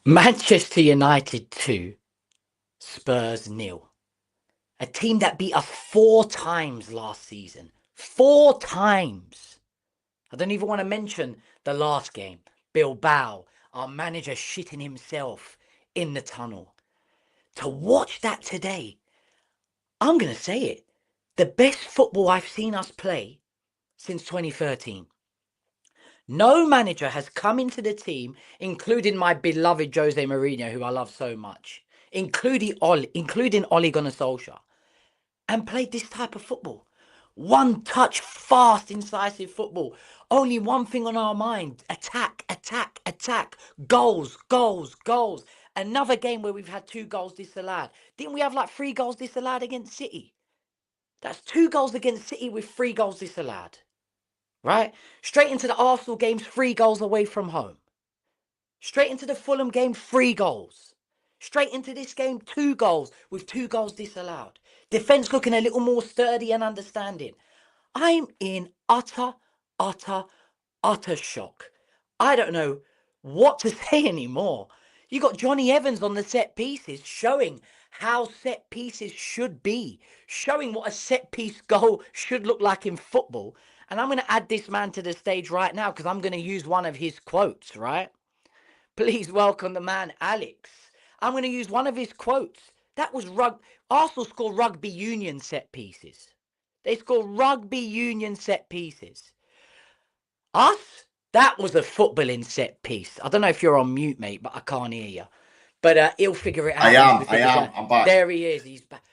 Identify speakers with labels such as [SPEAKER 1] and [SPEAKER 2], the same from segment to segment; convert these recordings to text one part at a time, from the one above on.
[SPEAKER 1] Manchester United 2, Spurs nil. A team that beat us 4 times last season. 4 times. I don't even want to mention the last game. Bilbao, our manager shitting himself in the tunnel. To watch that today, I'm going to say it. The best football I've seen us play since 2013. No manager has come into the team, including my beloved Jose Mourinho, who I love so much, including Ole Gunnar Solskjaer, and played this type of football. One touch, fast, incisive football. Only one thing on our mind: attack, attack, attack. Goals, goals, goals. Another game where we've had 2 goals disallowed. Didn't we have like 3 goals disallowed against City? That's 2 goals against City with 3 goals disallowed. Right? Straight into the Arsenal games, 3 goals away from home. Straight into the Fulham game, 3 goals. Straight into this game, 2 goals with 2 goals disallowed. Defense looking a little more sturdy and understanding. I'm in utter shock. I don't know what to say anymore. You got Johnny Evans on the set pieces showing how set pieces should be, showing what a set piece goal should look like in football. And I'm going to add this man to the stage right now because I'm going to use one of his quotes, right? Please welcome the man, Alex. I'm going to use one of his quotes. That was Arsenal score rugby union set pieces. They score rugby union set pieces. Us? That was a footballing set piece. I don't know if you're on mute, mate, but I can't hear you. But he'll figure it out.
[SPEAKER 2] I am. I'm back.
[SPEAKER 1] There he is. He's back.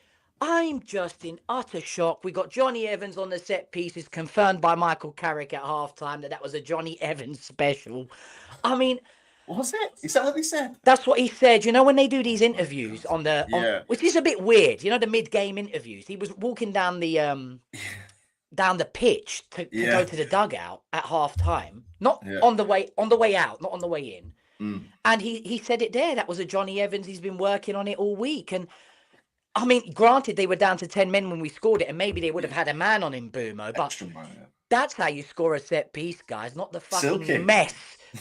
[SPEAKER 1] I'm just in utter shock. We got Johnny Evans on the set pieces, confirmed by Michael Carrick at halftime that was a Johnny Evans special. I mean,
[SPEAKER 2] Was it? Is that what they said?
[SPEAKER 1] that's what he said. You know, when they do these interviews
[SPEAKER 2] Yeah.
[SPEAKER 1] which is a bit weird, you know, the mid-game interviews. He was walking down the pitch to go to the dugout at halftime, not on the way out, not on the way in. And he said it there. That was a Johnny Evans. He's been working on it all week. And I mean, granted, they were down to 10 men when we scored it, and maybe they would have had a man on him, Boomo. But that's how you score a set piece, guys, not the fucking mess.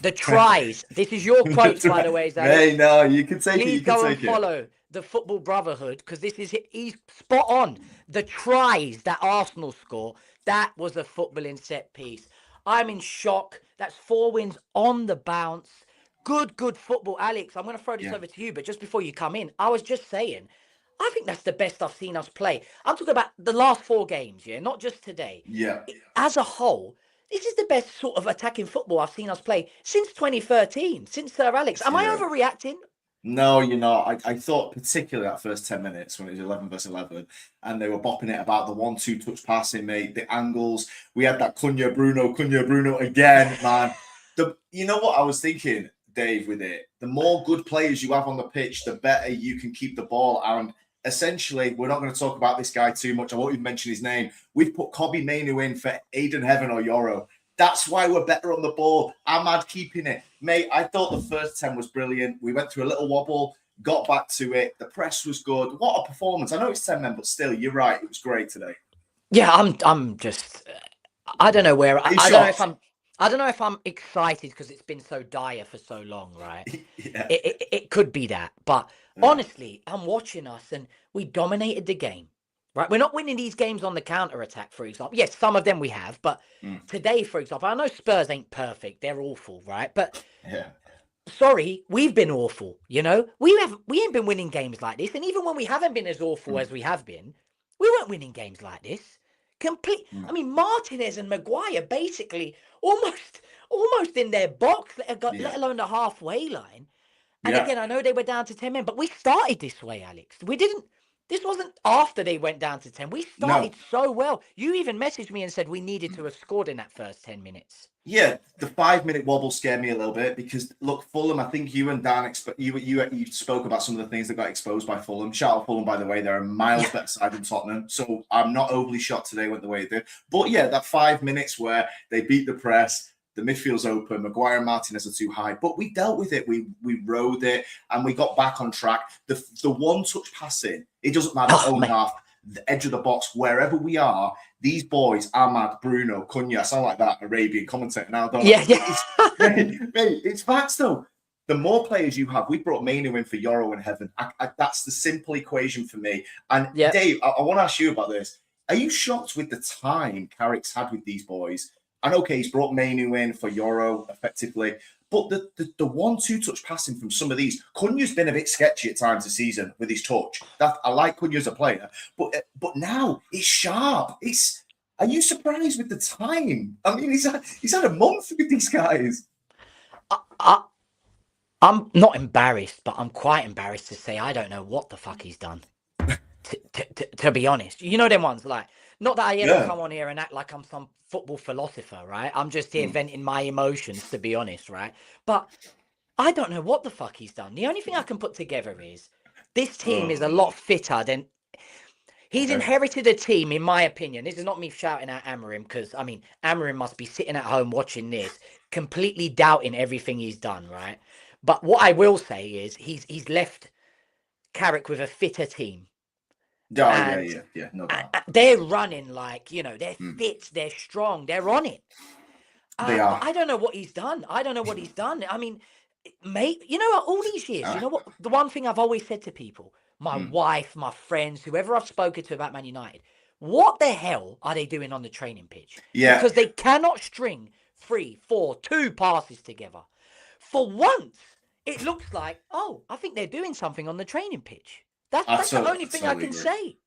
[SPEAKER 1] The tries. This is your quotes, by the way, Zach.
[SPEAKER 2] Hey, no, you can take it.
[SPEAKER 1] Please go and follow the Football Brotherhood because he's spot on. The tries that Arsenal score, that was a footballing set piece. I'm in shock. That's 4 wins on the bounce. Good football. Alex, I'm going to throw this over to you, but just before you come in, I was just saying, I think that's the best I've seen us play. I'm talking about the last 4 games, not just today.
[SPEAKER 2] Yeah.
[SPEAKER 1] As a whole, this is the best sort of attacking football I've seen us play since 2013, since Sir Alex. Am I overreacting?
[SPEAKER 2] No, you're not. I thought particularly that first 10 minutes when it was 11 versus 11 and they were bopping it about the 1-2 touch passing, mate, the angles. We had that Cunha Bruno again, man. You know what I was thinking, Dave, with it? The more good players you have on the pitch, the better you can keep the ball. And essentially, we're not going to talk about this guy too much. I won't even mention his name. We've put Kobbie Mainoo in for Aiden Heaven or Yoro. That's why we're better on the ball. Ahmad keeping it. Mate, I thought the first 10 was brilliant. We went through a little wobble, got back to it. The press was good. What a performance. I know it's 10 men, but still, you're right. It was great today.
[SPEAKER 1] Yeah, I'm just, I don't know where, I don't know if I'm excited because it's been so dire for so long, right?
[SPEAKER 2] Yeah.
[SPEAKER 1] It could be that. But honestly, I'm watching us and we dominated the game. Right, we're not winning these games on the counter-attack, for example. Yes, some of them we have, but today, for example, I know Spurs ain't perfect. They're awful, right? But sorry, we've been awful, you know? We ain't been winning games like this. And even when we haven't been as awful as we have been, we weren't winning games like this. I mean, Martinez and Maguire basically almost in their box, let alone the halfway line. And again, I know they were down to 10 men, but we started this way, Alex. This wasn't after they went down to 10. We started so well. You even messaged me and said we needed to have scored in that first 10 minutes.
[SPEAKER 2] Yeah, the 5-minute wobble scared me a little bit because, look, Fulham, I think you and Dan, you spoke about some of the things that got exposed by Fulham. Shout out Fulham, by the way. They're a miles better side than Tottenham. So I'm not overly shocked today went the way they did. But yeah, that 5 minutes where they beat the press, the midfield's open, Maguire and Martinez are too high, but we dealt with it. We rode it and we got back on track. The one-touch passing, it doesn't matter, own half, the edge of the box, wherever we are, these boys, Ahmad, Bruno, Cunha, I sound like that Arabian commentator now, don't I?
[SPEAKER 1] Yeah.
[SPEAKER 2] Mate, it's facts though. the more players you have, we brought Mainu in for Euro and Heaven. That's the simple equation for me. And
[SPEAKER 1] Yeah.
[SPEAKER 2] Dave, I want to ask you about this. Are you shocked with the time Carrick's had with these boys? And okay, he's brought Mainu in for Euro effectively, but the 1-2 touch passing from some of these, Cunha's been a bit sketchy at times this season with his touch. I like Cunha as a player, but now it's sharp. Are you surprised with the time? I mean, he's had a month with these guys.
[SPEAKER 1] I'm not embarrassed, but I'm quite embarrassed to say I don't know what the fuck he's done. To be honest, you know them ones like, not that I ever come on here and act like I'm some football philosopher, right? I'm just here venting my emotions, to be honest, right? But I don't know what the fuck he's done. The only thing I can put together is this team is a lot fitter than he's inherited a team, in my opinion. This is not me shouting at Amorim, because I mean Amorim must be sitting at home watching this, completely doubting everything he's done, right? But what I will say is he's left Carrick with a fitter team.
[SPEAKER 2] Yeah, no doubt.
[SPEAKER 1] They're running like, they're fit, they're strong, they're on it.
[SPEAKER 2] They are.
[SPEAKER 1] But I don't know what he's done. I mean, mate, all these years, you know what? The one thing I've always said to people, my wife, my friends, whoever I've spoken to about Man United, what the hell are they doing on the training pitch?
[SPEAKER 2] Yeah.
[SPEAKER 1] Because they cannot string 3, 4, 2 passes together. For once, it looks like, I think they're doing something on the training pitch. That's the only thing I can say.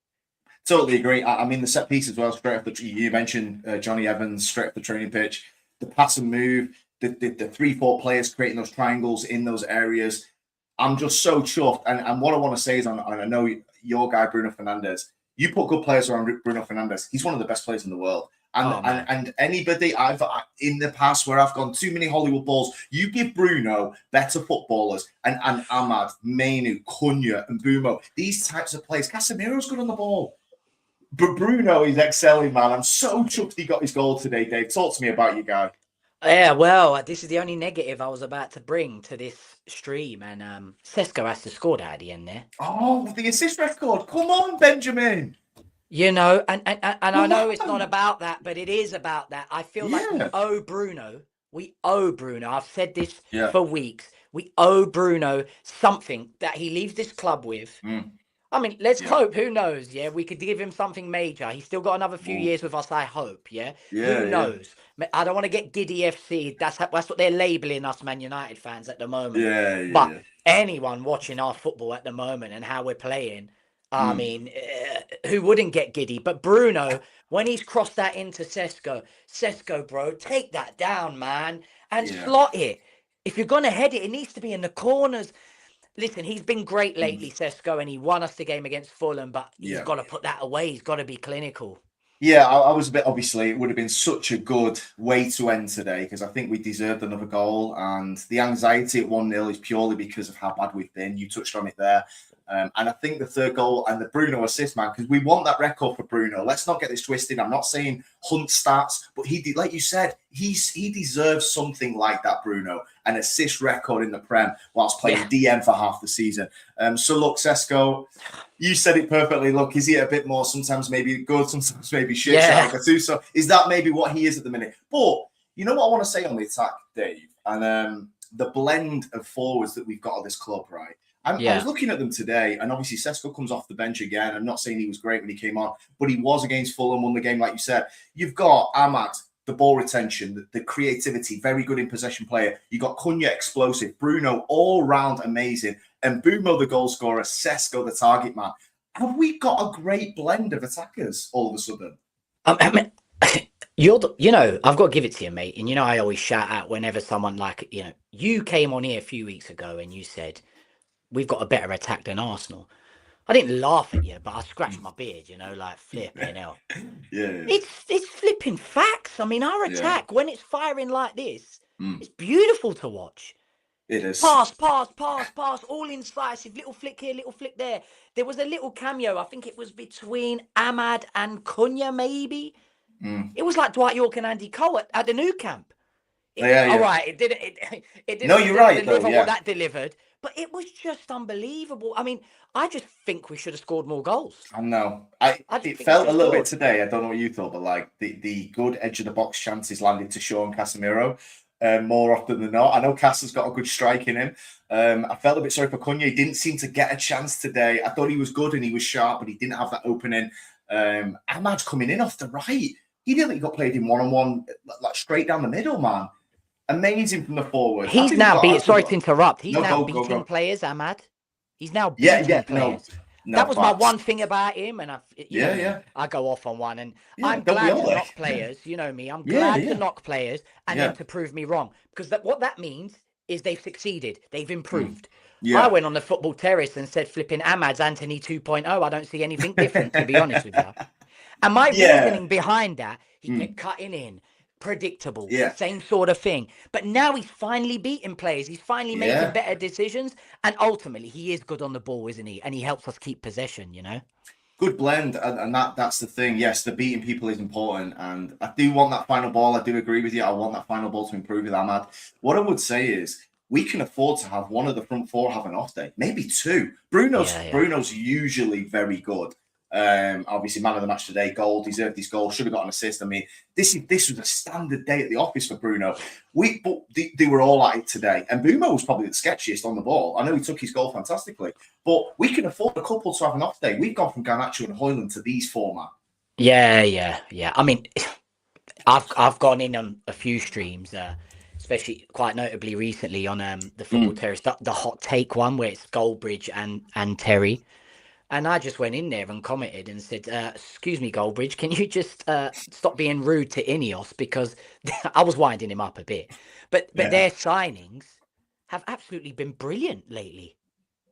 [SPEAKER 2] Totally agree. I mean, the set piece as well, straight off you mentioned Johnny Evans, straight off the training pitch, the pass and move, the 3-4 players creating those triangles in those areas. I'm just so chuffed. And what I want to say is, and I know your guy, Bruno Fernandes, you put good players around Bruno Fernandes. He's one of the best players in the world. And anybody I've in the past where I've gone too many Hollywood balls, you give Bruno better footballers and Ahmad, Mainu, Cunha, and Bumo, these types of players. Casemiro's good on the ball. But Bruno is excelling, man. I'm so chuffed he got his goal today, Dave. Talk to me about you, guy.
[SPEAKER 1] Yeah, well, this is the only negative I was about to bring to this stream, and Sesko has to score that at the end there.
[SPEAKER 2] Oh, the assist record. Come on, Benjamin.
[SPEAKER 1] And I know it's not about that, but it is about that. I feel like we owe Bruno. I've said this for weeks. We owe Bruno something that he leaves this club with. I mean, let's hope. Who knows? Yeah, we could give him something major. He's still got another few years with us, I hope. Yeah, who knows? I don't want to get giddy FC. That's what they're labeling us, Man United fans, at the moment. But anyone watching our football at the moment and how we're playing, I mean, who wouldn't get giddy? But Bruno, when he's crossed that into Sesko, bro, take that down, man, and slot it. If you're gonna head it, it needs to be in the corners. Listen, he's been great lately, Sesko, and he won us the game against Fulham, but he's got to put that away. He's got to be clinical.
[SPEAKER 2] Yeah, I was a bit, obviously, it would have been such a good way to end today because I think we deserved another goal. And the anxiety at 1-0 is purely because of how bad we've been. You touched on it there. And I think the third goal and the Bruno assist, man, because we want that record for Bruno. Let's not get this twisted. I'm not saying Hunt stats, but like you said, he deserves something like that, Bruno, an assist record in the Prem whilst playing DM for half the season. So look, Sesko, you said it perfectly. Look, is he a bit more sometimes maybe good, sometimes maybe shit?
[SPEAKER 1] Yeah.
[SPEAKER 2] So is that maybe what he is at the minute? But you know what I want to say on the attack, Dave, and the blend of forwards that we've got at this club, right? I was looking at them today, and obviously Sesko comes off the bench again. I'm not saying he was great when he came on, but he was against Fulham, won the game, like you said. You've got Ahmad, the ball retention, the creativity, very good in possession player. You got Cunha, explosive, Bruno, all round amazing, and Bumo, the goal scorer, Sesko, the target man. Have we got a great blend of attackers all of a sudden?
[SPEAKER 1] I mean, I've got to give it to you, mate. And I always shout out whenever someone you came on here a few weeks ago and you said, we've got a better attack than Arsenal. I didn't laugh at you, but I scratched my beard, like flipping hell. It's flipping facts. I mean, our attack, when it's firing like this, it's beautiful to watch.
[SPEAKER 2] It is.
[SPEAKER 1] Pass, all incisive, little flick here, little flick there. There was a little cameo, I think it was between Ahmad and Cunha, maybe. It was like Dwight York and Andy Cole at the Nou Camp. All right, it didn't.
[SPEAKER 2] No, you're right.
[SPEAKER 1] Deliver what that delivered. But it was just unbelievable. I mean, I just think we should have scored more goals.
[SPEAKER 2] I know. It felt a little bit today. I don't know what you thought, but like the good edge of the box chances landed to Shaw and Casemiro. more often than not. I know Cass got a good strike in him. I felt a bit sorry for Cunha. He didn't seem to get a chance today. I thought he was good and he was sharp, but he didn't have that opening. Ahmad's coming in off the right. He nearly got played in one-on-one, like straight down the middle, man. Amazing from the forward.
[SPEAKER 1] He's now beating. Sorry to interrupt. He's now beating players, Ahmad. He's now beating players.
[SPEAKER 2] No,
[SPEAKER 1] that was my one thing about him, and I go off on one, and I'm glad to knock players. You know me, I'm glad to knock players and then to prove me wrong, because what that means is they've succeeded, they've improved. I went on the football terrace and said, flipping Ahmad's Anthony 2.0. I don't see anything different, to be honest with you. And my reasoning behind that, he kept cutting in. Predictable, same sort of thing. But now he's finally beating players. He's finally making better decisions. And ultimately, he is good on the ball, isn't he? And he helps us keep possession, you know?
[SPEAKER 2] Good blend. And that's the thing. Yes, the beating people is important. And I do want that final ball. I do agree with you. I want that final ball to improve with Ahmad. What I would say is, we can afford to have one of the front four have an off day. Maybe two. Bruno's usually very good. Obviously, man of the match today, goal, deserved his goal, should have got an assist. I mean, this was a standard day at the office for Bruno. But they were all at it today, and Bumo was probably the sketchiest on the ball. I know he took his goal fantastically, but we can afford a couple to have an off day. We've gone from Garnacho and Højlund to these four, man.
[SPEAKER 1] Yeah. I mean, I've gone in on a few streams, especially quite notably recently on the football terrace, the hot take one where it's Goldbridge and Terry. And I just went in there and commented and said, excuse me, Goldbridge, can you just stop being rude to Ineos? Because I was winding him up a bit. But their signings have absolutely been brilliant lately.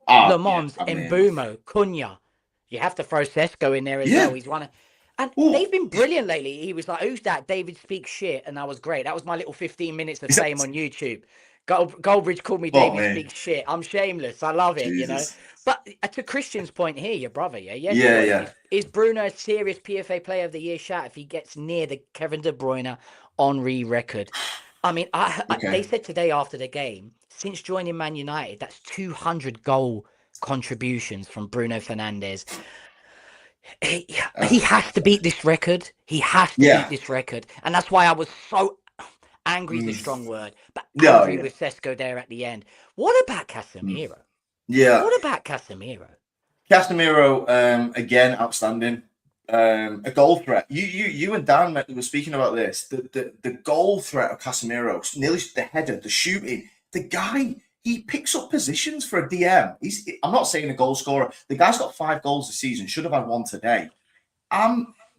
[SPEAKER 1] Le Mans, Mbumo, Cunha. You have to throw Sesko in there as well. He's one of... And they've been brilliant lately. He was like, who's that? David speaks shit. And that was great. That was my little 15 minutes of fame on YouTube. Goldbridge called me David speaks shit. I'm shameless. I love it, you know. But to Christian's point here, your brother, is Bruno a serious PFA Player of the Year shout if he gets near the Kevin De Bruyne Henry record? I mean, they said today after the game, since joining Man United, that's 200 goal contributions from Bruno Fernandes. He has to beat this record. He has to beat this record. And that's why I was so... Angry is a strong word, but angry with Sesko there at the end. What about Casemiro? What about Casemiro?
[SPEAKER 2] Casemiro, again, outstanding. A goal threat. You and Dan were speaking about this. The goal threat of Casemiro, nearly the header, the shooting. The guy, he picks up positions for a DM. I'm not saying a goal scorer. The guy's got 5 goals this season. Should have had 1 today.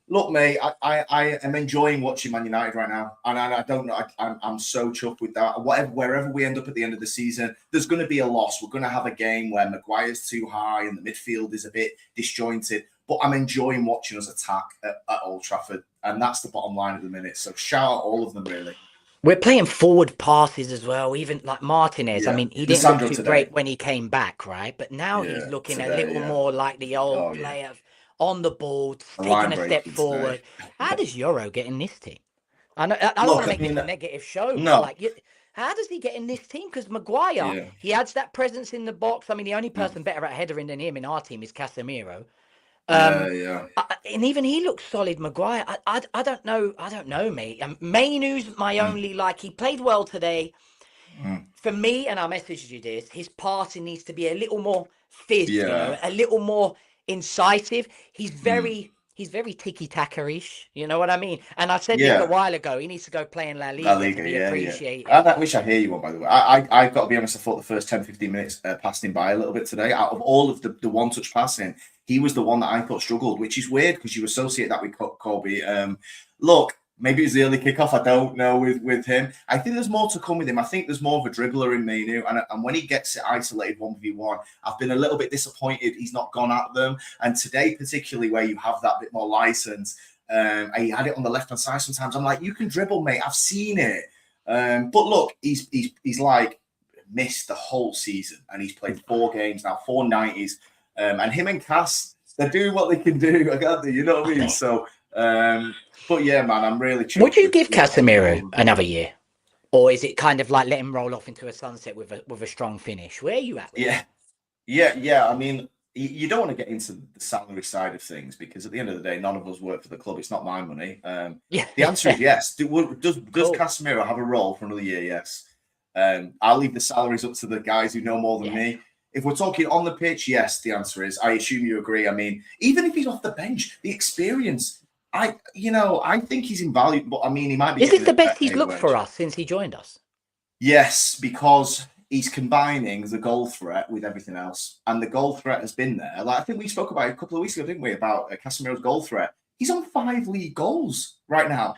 [SPEAKER 2] Look, mate, I am enjoying watching Man United right now, and I don't know. I'm so chuffed with that. Wherever we end up at the end of the season, there's going to be a loss. We're going to have a game where Maguire's too high and the midfield is a bit disjointed. But I'm enjoying watching us attack at Old Trafford, and that's the bottom line at the minute. So shout out all of them, really.
[SPEAKER 1] We're playing forward passes as well, even like Martinez. I mean, he didn't look too great when he came back, right? But now he's looking a little more like the old player. On the ball, taking a step forward. How does Euro get in this team? I don't want to make this a negative show. No. Like, how does he get in this team? Because Maguire, he adds that presence in the box. I mean, the only person better at headering than him in our team is Casemiro. And even he looks solid, Maguire. I don't know, mate. Mainu's my only, he played well today. For me, and I messaged you this, his passing needs to be a little more fizz, you know, a little more incisive. He's very tiki-taka-ish, you know what I mean? And I said this a while ago, he needs to go play in La Liga to be appreciated.
[SPEAKER 2] I wish I hear you on, by the way. I've got to be honest, I thought the first 10-15 minutes passed him by a little bit today. Out of all of the one-touch passing, he was the one that I thought struggled, which is weird because you associate that with Colby. Look, maybe it was the early kickoff. I don't know with him. I think there's more to come with him. I think there's more of a dribbler in Mainu. And when he gets isolated 1v1, I've been a little bit disappointed he's not gone at them. And today, particularly where you have that bit more license, and he had it on the left-hand side sometimes. I'm like, you can dribble, mate. I've seen it. But look, he's like missed the whole season. And he's played 4 games now, 4 90s. And him and Cass, they're doing what they can do. I got you know what I mean? So... but yeah, man, I'm really.
[SPEAKER 1] Would you give Casemiro another year, or is it kind of like let him roll off into a sunset with a strong finish? Where are you at?
[SPEAKER 2] Yeah. I mean, you don't want to get into the salary side of things because at the end of the day, none of us work for the club. It's not my money.
[SPEAKER 1] Yeah.
[SPEAKER 2] The answer is yes. Does
[SPEAKER 1] Cool.
[SPEAKER 2] Casemiro have a role for another year? Yes. I'll leave the salaries up to the guys who know more than me. If we're talking on the pitch, yes, the answer is. I assume you agree. I mean, even if he's off the bench, the experience, I think he's invaluable. I mean, he might be.
[SPEAKER 1] Is this the best he's looked for us since he joined us?
[SPEAKER 2] Yes, because he's combining the goal threat with everything else, and the goal threat has been there. Like I think we spoke about it a couple of weeks ago, didn't we? About Casemiro's goal threat. He's on 5 league goals right now.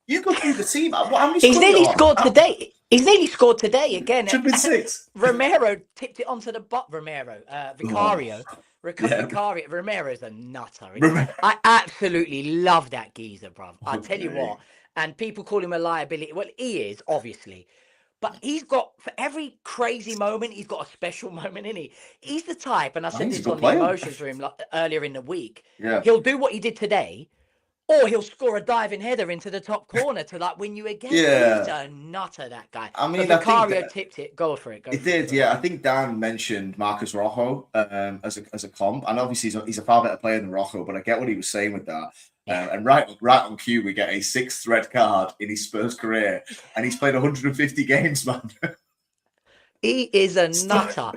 [SPEAKER 2] You go through the team.
[SPEAKER 1] He's nearly scored today. He's nearly scored today again.
[SPEAKER 2] Should be 6.
[SPEAKER 1] Romero tipped it onto the bot. Vicario. Vicario. Romero's a nutter. I absolutely love that geezer, bruv. I tell you what. And people call him a liability. Well, he is, obviously. But he's got, for every crazy moment, he's got a special moment, isn't he? He's the type, and I said this on the emotions for him earlier in the week. Yeah. He'll do what he did today, or he'll score a diving header into the top corner to like win you again. Yeah. He's a nutter, that guy. I mean, Vicario tipped it. Go for it.
[SPEAKER 2] It did, yeah. I think Dan mentioned Marcus Rojo as a comp, and obviously he's a far better player than Rojo. But I get what he was saying with that. And right on cue, we get a 6th red card in his Spurs career, and he's played 150 games, man.
[SPEAKER 1] He is a nutter.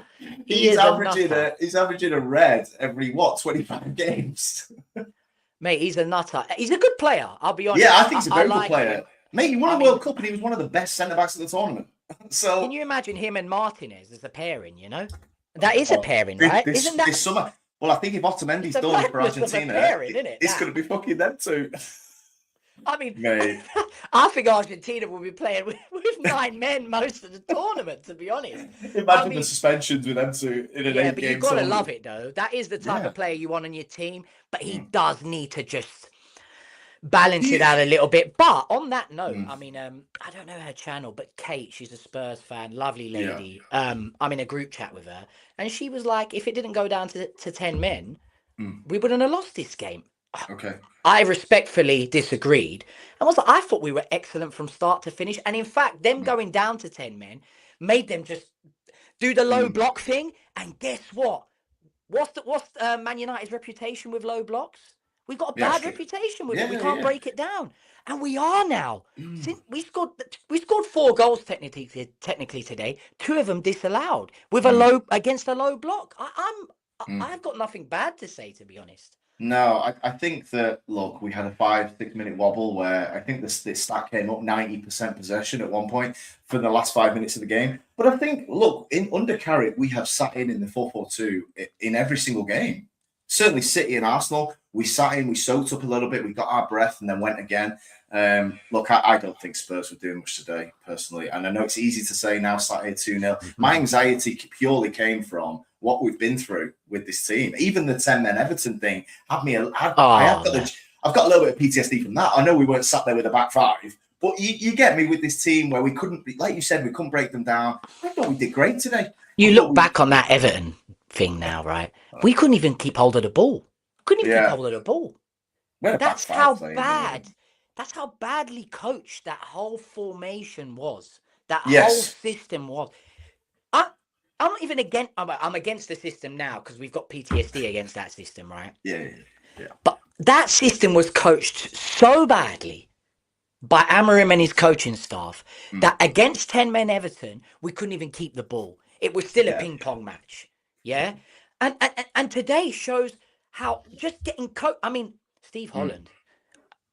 [SPEAKER 2] He's averaging a red every 25 games.
[SPEAKER 1] Mate, he's a nutter. He's a good player. I'll be honest.
[SPEAKER 2] Yeah, I think he's a very good player. Him. Mate, he won a World Cup, and he was one of the best centre backs of the tournament. So
[SPEAKER 1] can you imagine him and Martinez as a pairing? You know, that is a pairing, right? Isn't that
[SPEAKER 2] this summer? Well, I think if Otamendi's done for Argentina, it's going to be fucking them two.
[SPEAKER 1] I mean, mate. I think Argentina will be playing with 9 men most of the tournament, to be honest.
[SPEAKER 2] Imagine the suspensions with them two in an 8-game
[SPEAKER 1] but you've got to love it, though. That is the type of player you want on your team, but he does need to just balance it out a little bit. But on that note, I mean, I don't know her channel, but Kate, she's a Spurs fan, lovely lady. Yeah. I'm in a group chat with her, and she was like, if it didn't go down to 10 men, we wouldn't have lost this game.
[SPEAKER 2] Okay.
[SPEAKER 1] I respectfully disagreed. And was like, I thought we were excellent from start to finish. And in fact, them going down to 10 men made them just do the low block thing. And guess what? What's Man United's reputation with low blocks? We've got a bad reputation with it. We can't break it down. And we are now. Since we scored 4 goals technically today, 2 of them disallowed with against a low block. I've got nothing bad to say, to be honest.
[SPEAKER 2] No, I think that, look, we had a 5-6 minute wobble where I think this stat came up 90% possession at one point for the last 5 minutes of the game. But I think, look, under Carrick, we have sat in the 4-4-2 in every single game. Certainly City and Arsenal, we sat in, we soaked up a little bit, we got our breath and then went again. Look, I don't think Spurs were doing much today, personally. And I know it's easy to say now, sat here 2-0. My anxiety purely came from what we've been through with this team. Even the 10-men Everton thing had me. I've got a little bit of PTSD from that. I know we weren't sat there with a back 5, but you get me with this team where we couldn't, like you said, we couldn't break them down. I thought we did great today.
[SPEAKER 1] You look back on that Everton thing now, right? We couldn't even keep hold of the ball. Couldn't even keep hold of the ball. That's how bad. That's how badly coached that whole formation was. That whole system was. I'm not even against. I'm against the system now because we've got PTSD against that system, right?
[SPEAKER 2] Yeah.
[SPEAKER 1] But that system was coached so badly by Amorim and his coaching staff that against 10-men Everton, we couldn't even keep the ball. It was still a ping pong match. Yeah, and today shows how just getting I mean, Steve Holland.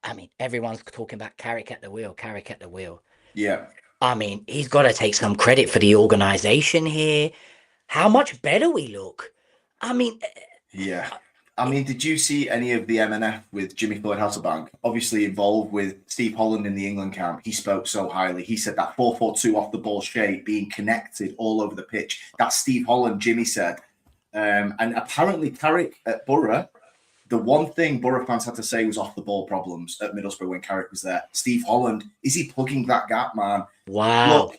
[SPEAKER 1] I mean, everyone's talking about Carrick at the wheel.
[SPEAKER 2] Yeah.
[SPEAKER 1] I mean, he's got to take some credit for the organization here. How much better we look. I mean...
[SPEAKER 2] Yeah. I mean, did you see any of the MNF with Jimmy Floyd-Hasselbank? Obviously involved with Steve Holland in the England camp. He spoke so highly. He said that 4-4-2 off the ball shape, being connected all over the pitch. That's Steve Holland, Jimmy said. And apparently Carrick at Borough, the one thing Borough fans had to say was off the ball problems at Middlesbrough when Carrick was there. Steve Holland, is he plugging that gap, man?
[SPEAKER 1] Wow.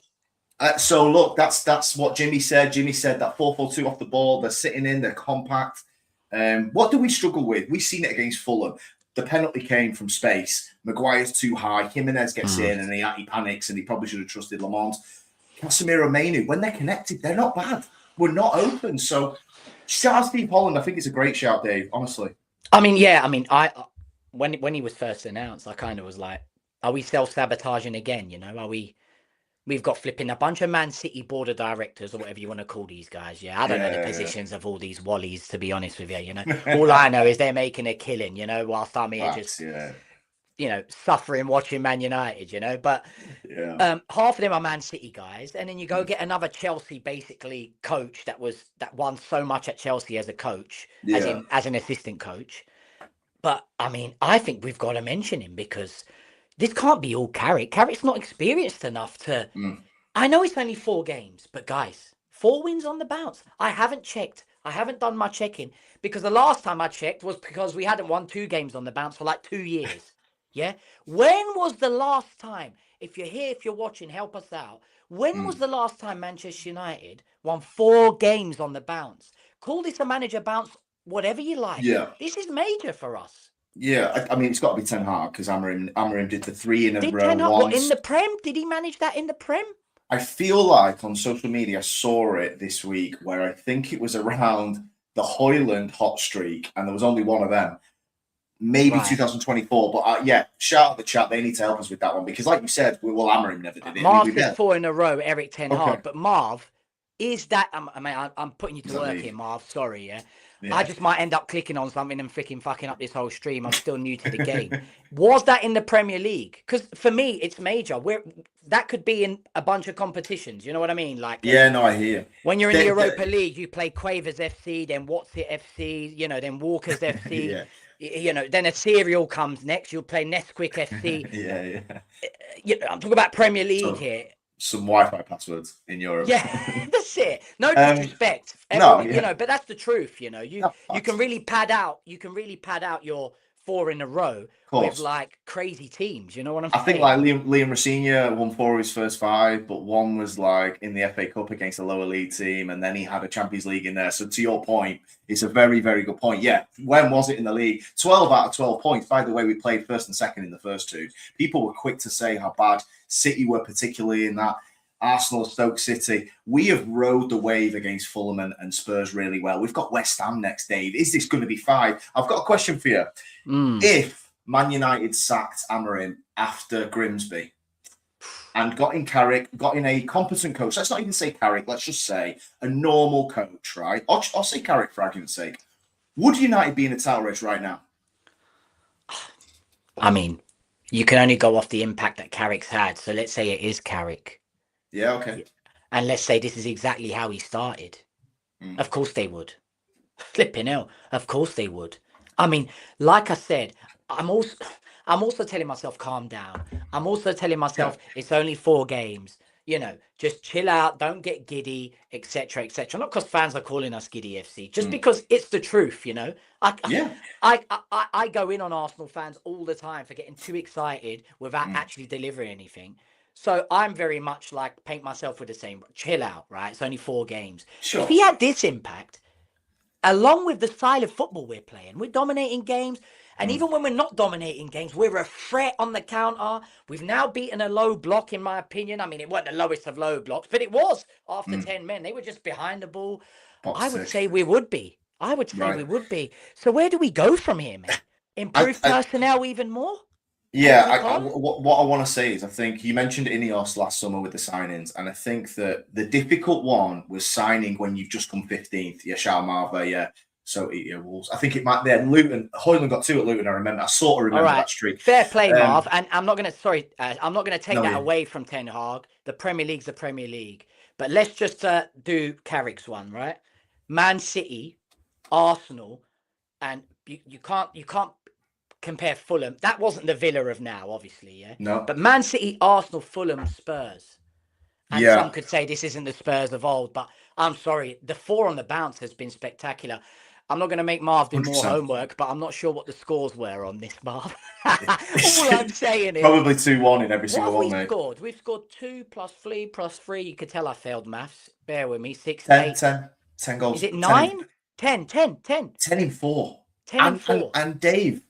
[SPEAKER 2] Look, that's what Jimmy said. Jimmy said that 4-4-2 off the ball, they're sitting in, they're compact. What do we struggle with? We've seen it against Fulham. The penalty came from space. Maguire's too high. Jimenez gets in and he panics and he probably should have trusted Lamont. Casemiro, Mainu, when they're connected, they're not bad. We're not open. So Shout out Steve Holland. I think it's a great shout, Dave. Honestly.
[SPEAKER 1] I mean, yeah. I mean, when he was first announced, I kind of was like, are we self-sabotaging again? You know, are we? We've got flipping a bunch of Man City board of directors or whatever you want to call these guys. Yeah, I don't know the positions of all these wallies, to be honest with you. You know, all I know is they're making a killing. You know, whilst I'm here just suffering watching Man United. You know, but half of them are Man City guys, and then you go get another Chelsea basically coach that won so much at Chelsea as a coach, as an assistant coach. But I mean, I think we've got to mention him because this can't be all Carrick. Carrick's not experienced enough to. I know it's only 4 games, but guys, 4 wins on the bounce. I haven't checked. I haven't done my checking because the last time I checked was because we hadn't won 2 games on the bounce for like 2 years. Yeah. When was the last time? If you're here, if you're watching, help us out. When was the last time Manchester United won 4 games on the bounce? Call this a manager bounce, whatever you like.
[SPEAKER 2] Yeah.
[SPEAKER 1] This is major for us.
[SPEAKER 2] Yeah, I mean, it's got to be Ten Hag because Amorim did the 3 in a row.
[SPEAKER 1] Ten Hag what, in the Prem? Did he manage that in the Prem?
[SPEAKER 2] I feel like on social media, I saw it this week where I think it was around the Hoyland hot streak, and there was only one of them. Maybe 2024, but yeah, shout out the chat. They need to help us with that one because, like you said, Amorim never did it.
[SPEAKER 1] Marv says 4 in a row, Eric Ten Hag. But Marv, is that? I mean, I'm putting you to work here, Marv. Sorry, yeah. I just might end up clicking on something and freaking fucking up this whole stream. I'm still new to the game. Was that in the Premier League? Because for me, it's major. That could be in a bunch of competitions. You know what I mean? Like,
[SPEAKER 2] no, I hear.
[SPEAKER 1] When you're in the Europa League, you play Quavers FC, then What's It FC, you know, then Walkers FC. You know, then a cereal comes next. You'll play Nesquik FC. I'm talking about Premier League here.
[SPEAKER 2] Some Wi-Fi passwords in Europe.
[SPEAKER 1] Yeah, that's it. No disrespect. You know, but that's the truth. You know, you can really pad out. You can really pad out your 4 in a row with like crazy teams. You know what I'm saying?
[SPEAKER 2] I think like Liam Rosenior won 4 of his first 5, but one was like in the FA Cup against a lower league team, and then he had a Champions League in there. So to your point, it's a very, very good point. Yeah, when was it in the league? 12 out of 12 points. By the way, we played first and second in the first 2. People were quick to say how bad City were, particularly in that. Arsenal, Stoke City. We have rode the wave against Fulham and Spurs really well. We've got West Ham next, Dave. Is this going to be 5? I've got a question for you. If Man United sacked Amorim after Grimsby and got in Carrick, got in a competent coach, let's not even say Carrick, let's just say a normal coach, right? I'll say Carrick for argument's sake. Would United be in a title race right now?
[SPEAKER 1] I mean, you can only go off the impact that Carrick's had. So let's say it is Carrick.
[SPEAKER 2] Yeah, okay.
[SPEAKER 1] And let's say this is exactly how he started. Of course they would. Flipping hell. Of course they would. I mean, like I said, I'm also telling myself, calm down. I'm also telling myself it's only 4 games. You know, just chill out, don't get giddy, etc., etc. Not because fans are calling us giddy FC, just because it's the truth, you know. I go in on Arsenal fans all the time for getting too excited without actually delivering anything. So I'm very much like paint myself with the same. Chill out, right? It's only 4 games. Sure. If he had this impact, along with the style of football we're playing, we're dominating games. And even when we're not dominating games, we're a threat on the counter. We've now beaten a low block, in my opinion. I mean, it wasn't the lowest of low blocks, but it was after 10 men. They were just behind the ball. I would say we would be. We would be. So where do we go from here, man? Improve personnel even more?
[SPEAKER 2] Yeah, what I want to say is I think you mentioned Ineos last summer with the signings, and I think that the difficult one was signing when you've just come 15th. Yeah, Shao Marva, yeah. So, yeah, Wolves. I think it might be Luton. Hoyland got 2 at Luton, I remember. I sort of remember that streak.
[SPEAKER 1] Fair play, Marv. And I'm not going to take that away from Ten Hag. The Premier League's the Premier League. But let's just do Carrick's one, right? Man City, Arsenal, and you can't compare Fulham. That wasn't the Villa of now, obviously, yeah?
[SPEAKER 2] No.
[SPEAKER 1] But Man City, Arsenal, Fulham, Spurs. And some could say this isn't the Spurs of old, but I'm sorry. The 4 on the bounce has been spectacular. I'm not going to make Marv do 100%. More homework, but I'm not sure what the scores were on this, Marv. All I'm saying is...
[SPEAKER 2] Probably 2-1 in every single one, mate.
[SPEAKER 1] We've scored 2 plus 3 plus 3. You could tell I failed maths. Bear with me. 6,
[SPEAKER 2] 10, 10 goals.
[SPEAKER 1] Is it 9? 10. 10
[SPEAKER 2] in 4.
[SPEAKER 1] 10 in 4.
[SPEAKER 2] And Dave,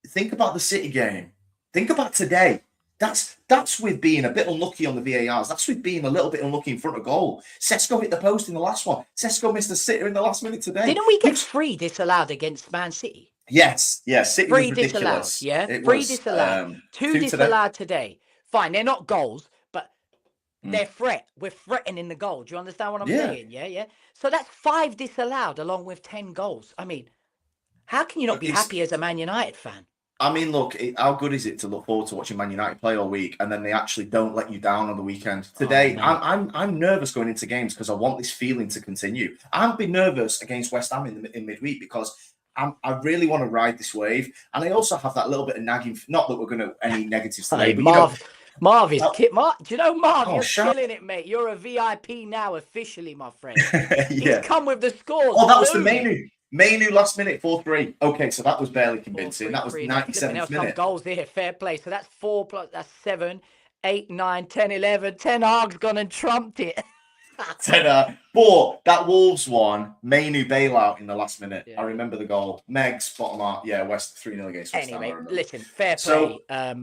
[SPEAKER 2] think about the City game. Think about today. That's with being a bit unlucky on the VARs. That's with being a little bit unlucky in front of goal. Sesko hit the post in the last one. Sesko missed a sitter in the last minute today.
[SPEAKER 1] Didn't we get 3 disallowed against Man City?
[SPEAKER 2] Yes, City was
[SPEAKER 1] 3 disallowed,
[SPEAKER 2] ridiculous.
[SPEAKER 1] yeah?
[SPEAKER 2] It
[SPEAKER 1] 3
[SPEAKER 2] was
[SPEAKER 1] disallowed. 2
[SPEAKER 2] two today.
[SPEAKER 1] disallowed today. Fine, they're not goals, but they're threat. We're threatening the goal. Do you understand what I'm saying? Yeah. So that's 5 disallowed along with 10 goals. I mean, how can you not be happy as a Man United fan?
[SPEAKER 2] I mean, look, how good is it to look forward to watching Man United play all week, and then they actually don't let you down on the weekend? Today, I'm nervous going into games because I want this feeling to continue. I've been nervous against West Ham in midweek because I really want to ride this wave, and I also have that little bit of nagging. Not that we're going to any negatives today, but
[SPEAKER 1] Marv is do you know Marv? You're killing it, mate. You're a VIP now, officially, my friend. He's come with the scores.
[SPEAKER 2] Oh, that was the Mainu last minute, 4-3. Okay, so that was barely convincing.
[SPEAKER 1] 4-3.
[SPEAKER 2] That was 97th minute.
[SPEAKER 1] Some goals here, fair play. So that's 4 plus, that's 7, 8, 9, 10, 11. Ten Hag's gone and trumped it.
[SPEAKER 2] But that Wolves one, Mainu bailout in the last minute. Yeah. I remember the goal. Megs, bottom up. Yeah, West 3-0 against West Ham.
[SPEAKER 1] Anyway, listen, fair play.
[SPEAKER 2] I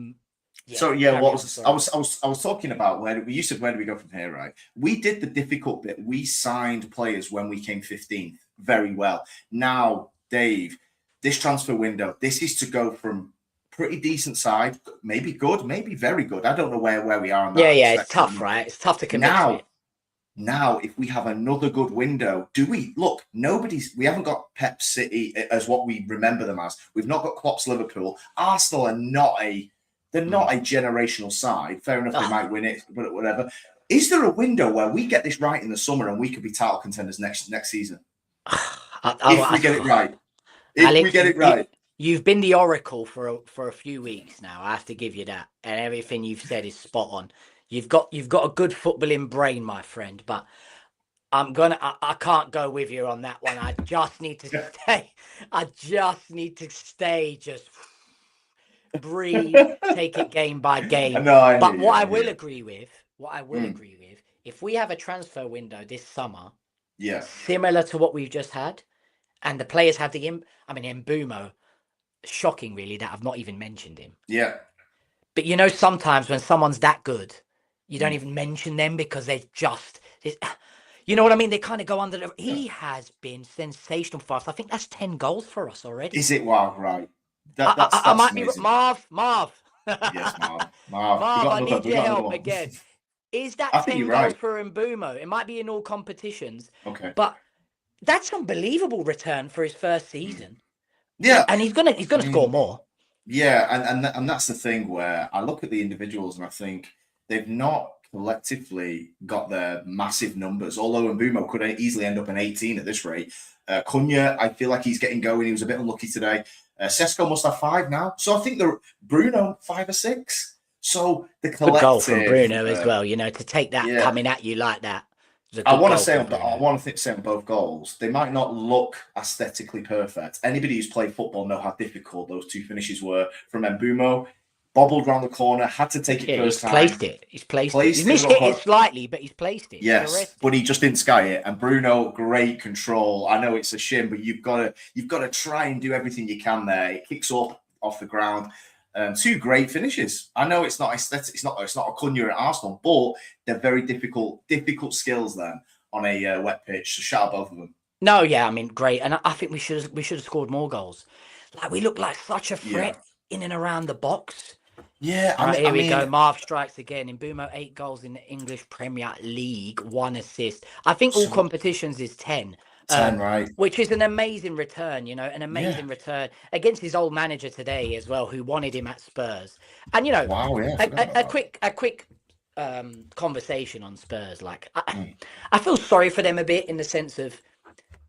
[SPEAKER 2] was talking about you said where do we go from here, right? We did the difficult bit. We signed players when we came 15th very well. Now, Dave, this transfer window, this is to go from pretty decent side, maybe good, maybe very good. I don't know where we are on that.
[SPEAKER 1] Yeah, it's tough, right? It's tough to commit to it.
[SPEAKER 2] Now, if we have another good window, we haven't got Pep City as what we remember them as. We've not got Klopp's Liverpool. Arsenal are not a generational side. Fair enough, they might win it, but whatever. Is there a window where we get this right in the summer and we could be title contenders next season? If we get it right.
[SPEAKER 1] Alex, we get it right. You've been the oracle for a few weeks now. I have to give you that. And everything you've said is spot on. You've got a good footballing brain, my friend, but I can't go with you on that one. I just need to stay. Just breathe, take it game by game. But what I will agree with, if we have a transfer window this summer, similar to what we've just had, and the players have Mbeumo, shocking really that I've not even mentioned him.
[SPEAKER 2] Yeah.
[SPEAKER 1] But sometimes when someone's that good, you don't even mention them because they just, you know what I mean? They kind of go under he has been sensational for us. I think that's 10 goals for us already.
[SPEAKER 2] Is it? Wow, right.
[SPEAKER 1] That's I might amazing. Be Marv.
[SPEAKER 2] Yes, Marv.
[SPEAKER 1] Marv, I need your help again. Is that 10 goals for Mbeumo? It might be in all competitions.
[SPEAKER 2] Okay.
[SPEAKER 1] But that's unbelievable return for his first season.
[SPEAKER 2] Yeah.
[SPEAKER 1] And he's gonna score more.
[SPEAKER 2] Yeah, and that's the thing where I look at the individuals and I think they've not collectively got their massive numbers, although Mbeumo could easily end up in 18 at this rate. Cunha, I feel like he's getting going. He was a bit unlucky today. Sesko must have 5 now. So I think Bruno 5 or 6. So the collective...
[SPEAKER 1] Good goal from Bruno as well, to take that coming at you like that.
[SPEAKER 2] I want to say on both goals, they might not look aesthetically perfect. Anybody who's played football know how difficult those 2 finishes were from Mbeumo. Bobbled round the corner, had to take it first time.
[SPEAKER 1] He's placed it. He's missed it slightly, but he's placed it.
[SPEAKER 2] Yes, but he just didn't sky it. And Bruno, great control. I know it's a shame, but you've got to try and do everything you can there. It kicks up off the ground. 2 great finishes. I know it's not aesthetic. It's not a Cunha at Arsenal, but they're very difficult skills then on a wet pitch. So shout out both of them.
[SPEAKER 1] No, yeah, great. And I think we should have scored more goals. Like we look like such a threat in and around the box.
[SPEAKER 2] Yeah,
[SPEAKER 1] here we go. Marv strikes again. Mbeumo 8 goals in the English Premier League, 1 assist. I think all competitions is 10.
[SPEAKER 2] 10, right?
[SPEAKER 1] Which is an amazing return, an amazing return against his old manager today as well, who wanted him at Spurs. And a quick conversation on Spurs. Like I feel sorry for them a bit in the sense of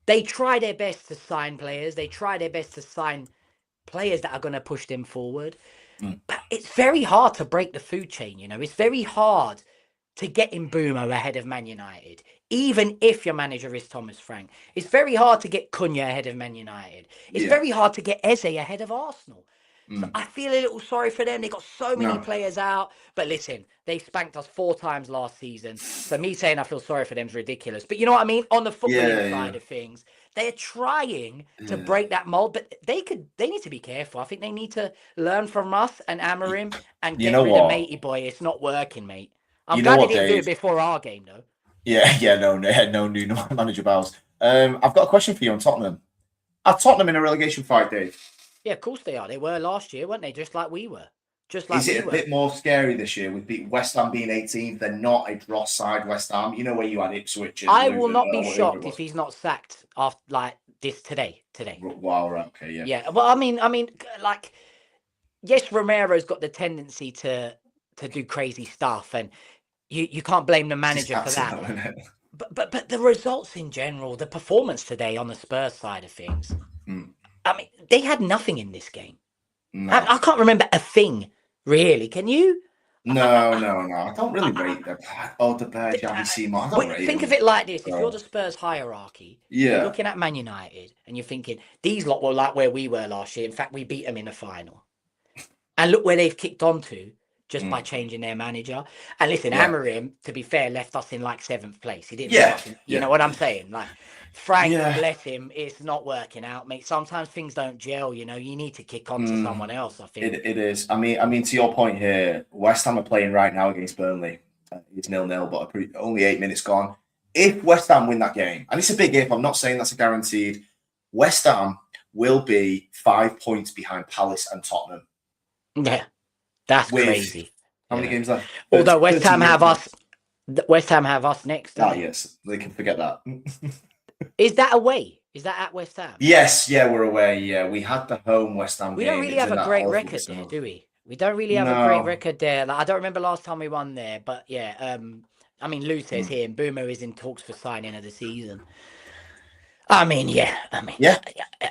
[SPEAKER 1] they try their best to sign players. They try their best to sign players that are going to push them forward. But it's very hard to break the food chain, It's very hard to get Mbeumo ahead of Man United, even if your manager is Thomas Frank. It's very hard to get Cunha ahead of Man United. It's very hard to get Eze ahead of Arsenal. So
[SPEAKER 2] Mm.
[SPEAKER 1] I feel a little sorry for them. They got so many
[SPEAKER 2] No.
[SPEAKER 1] players out. But listen, they spanked us 4 times last season. So me saying I feel sorry for them is ridiculous. But you know what I mean? On the footballing
[SPEAKER 2] Yeah,
[SPEAKER 1] side
[SPEAKER 2] yeah.
[SPEAKER 1] of things, they're trying to
[SPEAKER 2] Yeah.
[SPEAKER 1] break that mold. But they need to be careful. I think they need to learn from us and Amarim and
[SPEAKER 2] You
[SPEAKER 1] get
[SPEAKER 2] know
[SPEAKER 1] rid of
[SPEAKER 2] what?
[SPEAKER 1] Matey Boy. It's not working, mate. I'm
[SPEAKER 2] You know
[SPEAKER 1] glad they
[SPEAKER 2] what,
[SPEAKER 1] didn't do it
[SPEAKER 2] Dave?
[SPEAKER 1] before our game, though.
[SPEAKER 2] Yeah, yeah, no new manager bows. I've got a question for you on Tottenham. Are Tottenham in a relegation fight, Dave?
[SPEAKER 1] Yeah, of course they are. They were last year, weren't they? Just like we were. Just like
[SPEAKER 2] Is
[SPEAKER 1] we
[SPEAKER 2] it a
[SPEAKER 1] were.
[SPEAKER 2] bit more scary this year with West Ham being 18th? They're not a dross side, West Ham. You know where you had Ipswich and
[SPEAKER 1] I will
[SPEAKER 2] Luton
[SPEAKER 1] not be
[SPEAKER 2] or whatever it
[SPEAKER 1] shocked if
[SPEAKER 2] was.
[SPEAKER 1] he's not sacked after like this today.
[SPEAKER 2] Wow, right, okay, yeah.
[SPEAKER 1] Yeah. Well, I mean, like, yes, Romero's got the tendency to do crazy stuff, and you can't blame the
[SPEAKER 2] It's his
[SPEAKER 1] manager for
[SPEAKER 2] captain,
[SPEAKER 1] that.
[SPEAKER 2] though, isn't it?
[SPEAKER 1] But the results in general, the performance today on the Spurs side of things,
[SPEAKER 2] Mm,
[SPEAKER 1] I mean, they had nothing in this game.
[SPEAKER 2] no.
[SPEAKER 1] I can't remember a thing, really. Can you?
[SPEAKER 2] No. I don't really
[SPEAKER 1] I,
[SPEAKER 2] rate them. Oh, the bear, Javi Seymour. I don't rate
[SPEAKER 1] think of
[SPEAKER 2] him.
[SPEAKER 1] it like this: if you're
[SPEAKER 2] So,
[SPEAKER 1] the Spurs hierarchy, you're
[SPEAKER 2] yeah.
[SPEAKER 1] looking at Man United, and you're thinking these lot were like where we were last year. In fact, we beat them in the final. And look where they've kicked on to just by
[SPEAKER 2] Mm,
[SPEAKER 1] changing their manager. And listen,
[SPEAKER 2] yeah.
[SPEAKER 1] Amarim, to be fair, left us in like 7th place. He didn't leave
[SPEAKER 2] Yeah.
[SPEAKER 1] us in, you know
[SPEAKER 2] Yeah.
[SPEAKER 1] what I'm saying? Like, Frank,
[SPEAKER 2] Yeah.
[SPEAKER 1] bless him, it's not working out, mate. Sometimes things don't gel, you know. You need to kick on to
[SPEAKER 2] Mm,
[SPEAKER 1] someone else, I think.
[SPEAKER 2] it is. I mean, to your point here, West Ham are playing right now against Burnley. It's 0-0, but only 8 minutes gone. If West Ham win that game, and it's a big if, I'm not saying that's a guaranteed. West Ham will be 5 points behind Palace and Tottenham.
[SPEAKER 1] Yeah, that's
[SPEAKER 2] With
[SPEAKER 1] crazy.
[SPEAKER 2] how many
[SPEAKER 1] Yeah.
[SPEAKER 2] games left?
[SPEAKER 1] Although
[SPEAKER 2] 13 minutes left.
[SPEAKER 1] West Ham have us next, don't
[SPEAKER 2] Ah,
[SPEAKER 1] they?
[SPEAKER 2] yes, they can forget that.
[SPEAKER 1] Is that away? Is that at West Ham?
[SPEAKER 2] Yes, yeah, we're away. Yeah, we had the home West Ham
[SPEAKER 1] We don't
[SPEAKER 2] game.
[SPEAKER 1] really
[SPEAKER 2] It was
[SPEAKER 1] have
[SPEAKER 2] in
[SPEAKER 1] a
[SPEAKER 2] that
[SPEAKER 1] great
[SPEAKER 2] awful
[SPEAKER 1] record there,
[SPEAKER 2] December.
[SPEAKER 1] do we? We don't really have a great
[SPEAKER 2] No.
[SPEAKER 1] record there. Like, I don't remember last time we won there, but yeah. I mean, Lou says
[SPEAKER 2] Mm.
[SPEAKER 1] here, and Boomer is in talks for signing of the season. I mean, yeah.
[SPEAKER 2] Yeah,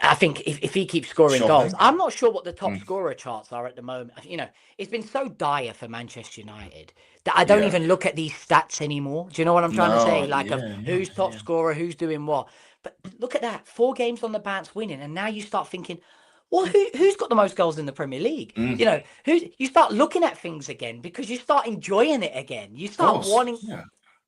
[SPEAKER 1] I think if he keeps scoring
[SPEAKER 2] sure
[SPEAKER 1] goals,
[SPEAKER 2] thing.
[SPEAKER 1] I'm not sure what the top
[SPEAKER 2] Mm.
[SPEAKER 1] scorer charts are at the moment. You know, it's been so dire for Manchester United that I don't
[SPEAKER 2] Yeah.
[SPEAKER 1] even look at these stats anymore. Do you know what I'm trying to say?
[SPEAKER 2] No,
[SPEAKER 1] Like, of
[SPEAKER 2] yeah, no,
[SPEAKER 1] who's top
[SPEAKER 2] yeah.
[SPEAKER 1] scorer, who's doing what. But look at that, 4 games on the bounce winning, and now you start thinking, well, who's got the most goals in the Premier League?
[SPEAKER 2] Mm.
[SPEAKER 1] You know, you start looking at things again because you start enjoying it again. You
[SPEAKER 2] Of
[SPEAKER 1] start
[SPEAKER 2] course.
[SPEAKER 1] wanting,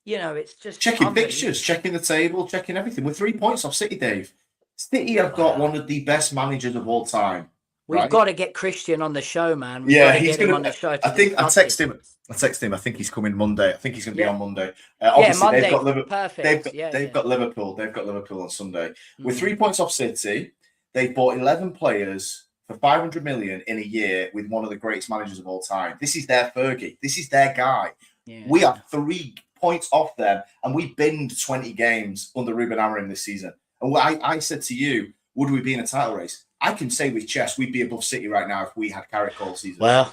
[SPEAKER 2] Yeah.
[SPEAKER 1] it's just
[SPEAKER 2] Checking fixtures,
[SPEAKER 1] unbelievable.
[SPEAKER 2] checking the table, checking everything. We're 3 points off City, Dave. City have got
[SPEAKER 1] Wow.
[SPEAKER 2] one of the best managers of all time,
[SPEAKER 1] We've
[SPEAKER 2] right?
[SPEAKER 1] got to get Christian on the show, man. We've got
[SPEAKER 2] Yeah,
[SPEAKER 1] to
[SPEAKER 2] he's
[SPEAKER 1] get him
[SPEAKER 2] gonna.
[SPEAKER 1] on the show
[SPEAKER 2] I
[SPEAKER 1] to
[SPEAKER 2] think I
[SPEAKER 1] discuss
[SPEAKER 2] text
[SPEAKER 1] this.
[SPEAKER 2] him. I text him. I think he's coming Monday. I think he's going to be
[SPEAKER 1] Yeah.
[SPEAKER 2] on Monday.
[SPEAKER 1] Yeah,
[SPEAKER 2] Obviously, they've
[SPEAKER 1] Monday.
[SPEAKER 2] got Liverpool.
[SPEAKER 1] Perfect. Yeah,
[SPEAKER 2] They've got Liverpool. They've got Liverpool on Sunday. We're
[SPEAKER 1] Mm.
[SPEAKER 2] 3 points off City. They bought 11 players for 500 million in a year with one of the greatest managers of all time. This is their Fergie. This is their guy.
[SPEAKER 1] Yeah.
[SPEAKER 2] We are 3 points off them, and we binned 20 games under Ruben Amorim this season. And I said to you, would we be in a title race? I can say with chest, we'd be above City right now if we had Carrick all season.
[SPEAKER 1] Well,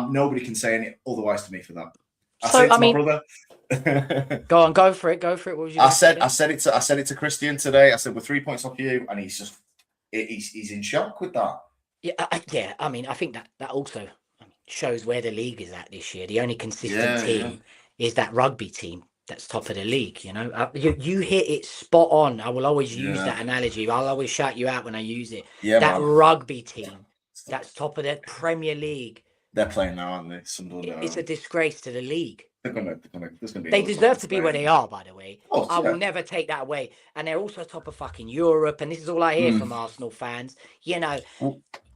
[SPEAKER 2] nobody can say any otherwise to me for that. I
[SPEAKER 1] so,
[SPEAKER 2] say it to
[SPEAKER 1] I mean,
[SPEAKER 2] my brother.
[SPEAKER 1] go for it. Go for it. What was you
[SPEAKER 2] I
[SPEAKER 1] gonna
[SPEAKER 2] said it to Christian today. I said we're 3 points off you, and he's in shock with that.
[SPEAKER 1] Yeah, I mean, I think that also shows where the league is at this year. The only consistent team is that rugby team that's top of the league. You know, you hit it spot on. I will always use that analogy. I'll always shout you out when I use it.
[SPEAKER 2] Yeah,
[SPEAKER 1] that
[SPEAKER 2] man.
[SPEAKER 1] rugby team that's top of the Premier League.
[SPEAKER 2] They're playing now, aren't they? Sunderland.
[SPEAKER 1] It's a disgrace to the league.
[SPEAKER 2] There's gonna be
[SPEAKER 1] They deserve to be where they are, by the way.
[SPEAKER 2] Oh,
[SPEAKER 1] I will never take that away. And they're also top of fucking Europe. And this is all I hear from Arsenal fans. You know,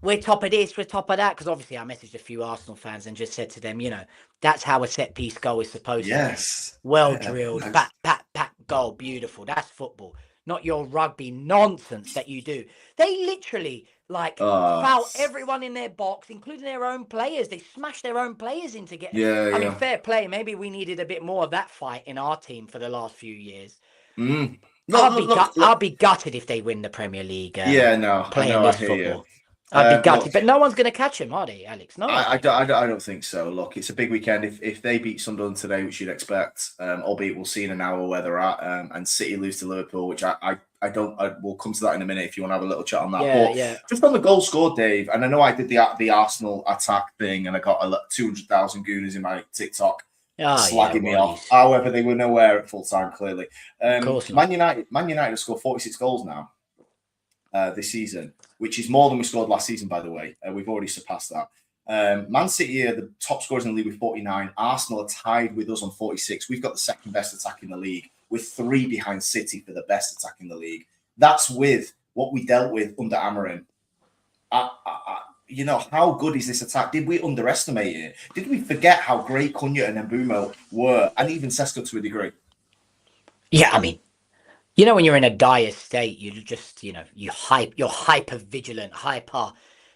[SPEAKER 1] we're top of this, we're top of that. Because obviously I messaged a few Arsenal fans and just said to them, you know, that's how a set piece goal is supposed to be. Well drilled, pat, goal, beautiful. That's football. Not your rugby nonsense that you do. They literally foul everyone in their box, including their own players. They smash their own players in to get. I mean, fair play. Maybe we needed a bit more of that fight in our team for the last few years. I'll be gutted if they win the Premier League.
[SPEAKER 2] Playing this
[SPEAKER 1] football. I'd be gutted, but no one's going to catch them, are they, Alex? No,
[SPEAKER 2] I don't think so. Look, it's a big weekend. If they beat Sunderland today, which you'd expect, albeit we'll see in an hour where they're at, and City lose to Liverpool, which I don't. We'll come to that in a minute if you want to have a little chat on that.
[SPEAKER 1] Yeah.
[SPEAKER 2] Just on the goal scored, Dave, and I know I did the Arsenal attack thing, and I got 200,000 gooners in my TikTok slagging me off. However, they were nowhere at full time. Clearly, of course not. Man United have scored 46 goals now. this season, which is more than we scored last season, by the way. We've already surpassed that. Man City are the top scorers in the league with 49. Arsenal are tied with us on 46. We've got the second best attack in the league, with 3 behind City for the best attack in the league. That's with what we dealt with under Amorim. How good is this attack? Did we underestimate it? Did we forget how great Cunha and Mbeumo were, and even Sesko to a degree?
[SPEAKER 1] Yeah, I mean, when you're in a dire state, you just, you're hyper vigilant, hyper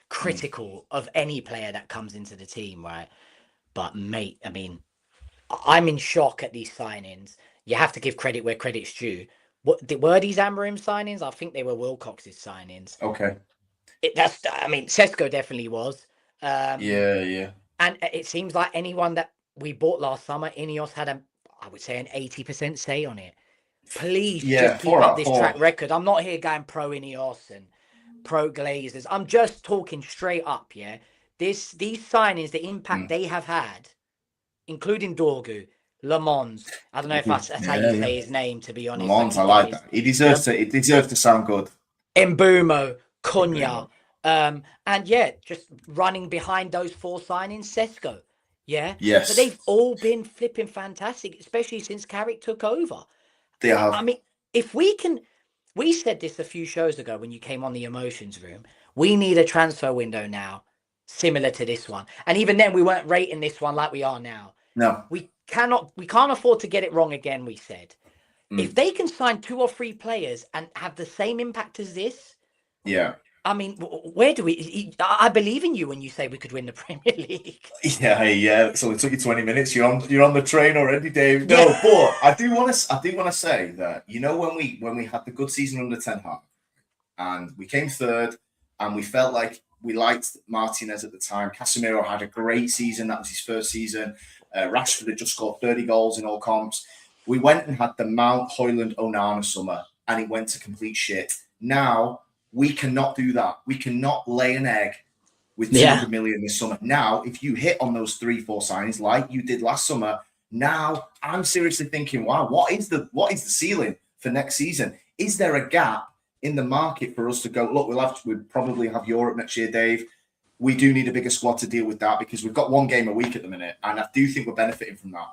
[SPEAKER 1] critical of any player that comes into the team, right? But mate, I mean, I'm in shock at these signings. You have to give credit where credit's due. Were these Amorim signings? I think they were Wilcox's signings.
[SPEAKER 2] Okay.
[SPEAKER 1] Sesko definitely was.
[SPEAKER 2] Yeah.
[SPEAKER 1] And it seems like anyone that we bought last summer, Ineos had I would say, an 80% say on it. Please just keep up this track record. I'm not here going pro Ineos and pro Glazers. I'm just talking straight up, yeah? These signings, the impact they have had, including Dorgu, Le Mans. I don't know if that's how you say his name, to be honest.
[SPEAKER 2] Le Mans, I like that. He deserves to sound good.
[SPEAKER 1] Mbeumo, Cunha, and just running behind those 4 signings, Sesko. Yeah.
[SPEAKER 2] Yes.
[SPEAKER 1] So they've all been flipping fantastic, especially since Carrick took over.
[SPEAKER 2] They have.
[SPEAKER 1] I mean, we said this a few shows ago when you came on the Emotions Room. We need a transfer window now, similar to this one. And even then, we weren't rating this one like we are now.
[SPEAKER 2] No.
[SPEAKER 1] We can't afford to get it wrong again, we said. If they can sign 2 or 3 players and have the same impact as this,
[SPEAKER 2] yeah.
[SPEAKER 1] I mean, where do we? I believe in you when you say we could win the Premier League.
[SPEAKER 2] Yeah. So it took you 20 minutes. You're on the train already, Dave. No, but I do want to say that when we had the good season under Ten Hag, and we came third, and we felt like we liked Martinez at the time. Casemiro had a great season. That was his first season. Rashford had just scored 30 goals in all comps. We went and had the Mount Hoyland Onana summer, and it went to complete shit. Now we cannot do that. We cannot lay an egg with 200 million this summer. Now, if you hit on those 3-4 signings like you did last summer, now I'm seriously thinking, wow, what is the ceiling for next season? Is there a gap in the market for us to go, look, we'll probably have Europe next year, Dave. We do need a bigger squad to deal with that because we've got 1 game a week at the minute, and I do think we're benefiting from that.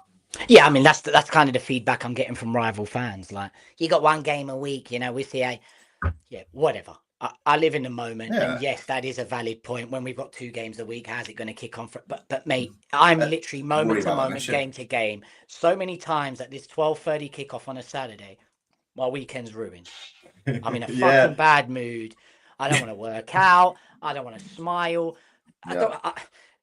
[SPEAKER 1] Yeah, I mean, that's kind of the feedback I'm getting from rival fans. Like, you got 1 game a week, we see whatever. I live in the moment, and yes, that is a valid point. When we've got 2 games a week, how's it going to kick on? But mate, I'm literally moment to moment, game to game. So many times at this 12:30 kickoff on a Saturday, my weekend's ruined. I'm in a fucking bad mood. I don't want to work out. I don't want to smile.